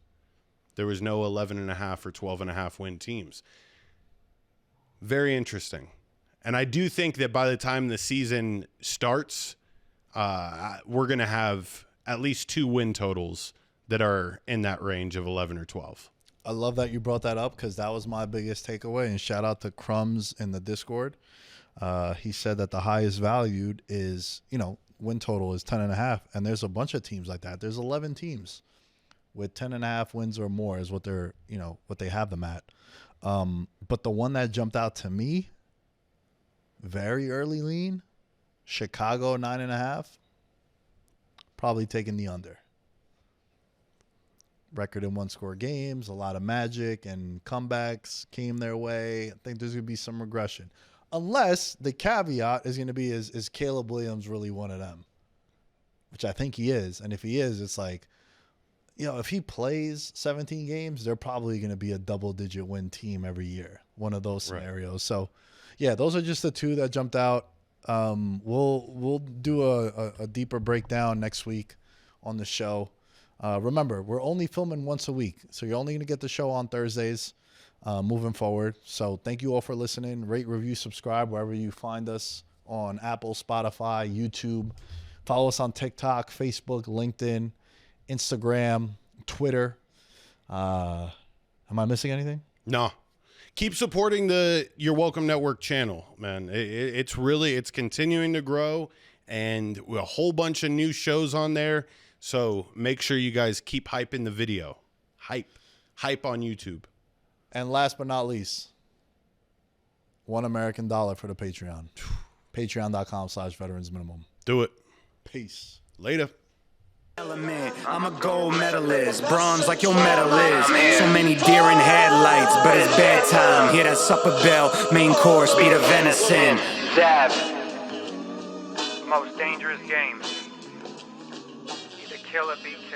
E: There was no 11.5 or 12.5 win teams. Very interesting. And I do think that by the time the season starts, we're going to have at least 2 win totals that are in that range of 11 or 12.
D: I love that you brought that up because that was my biggest takeaway. And shout out to Crumbs in the Discord. He said that the highest valued is, win total is 10.5. And there's a bunch of teams like that. There's 11 teams with 10.5 wins or more is what they're, what they have them at. But the one that jumped out to me, very early lean, Chicago 9.5, probably taking the under. Record in 1-score games, a lot of magic and comebacks came their way. I think there's going to be some regression. Unless the caveat is going to be, is Caleb Williams really one of them? Which I think he is. And if he is, it's like, if he plays 17 games, they're probably going to be a double-digit win team every year. One of those scenarios. Right. So, yeah, those are just the 2 that jumped out. We'll do a deeper breakdown next week on the show. Remember, we're only filming once a week, so you're only going to get the show on Thursdays moving forward. So thank you all for listening. Rate, review, subscribe wherever you find us on Apple, Spotify, YouTube. Follow us on TikTok, Facebook, LinkedIn, Instagram, Twitter. Am I missing anything?
E: No. Keep supporting the Your Welcome Network channel, man. It's continuing to grow, and a whole bunch of new shows on there. So make sure you guys keep hyping the video. Hype on YouTube.
D: And last but not least, $1 American for the Patreon. Patreon.com/Veterans Minimum.
E: Do it.
D: Peace.
E: Later.
C: I'm a gold medalist, bronze like your medal is. So many deer in headlights, but it's bedtime. Hear that supper bell, main course, be the venison.
B: Dab. Most dangerous game. Either kill or be killed.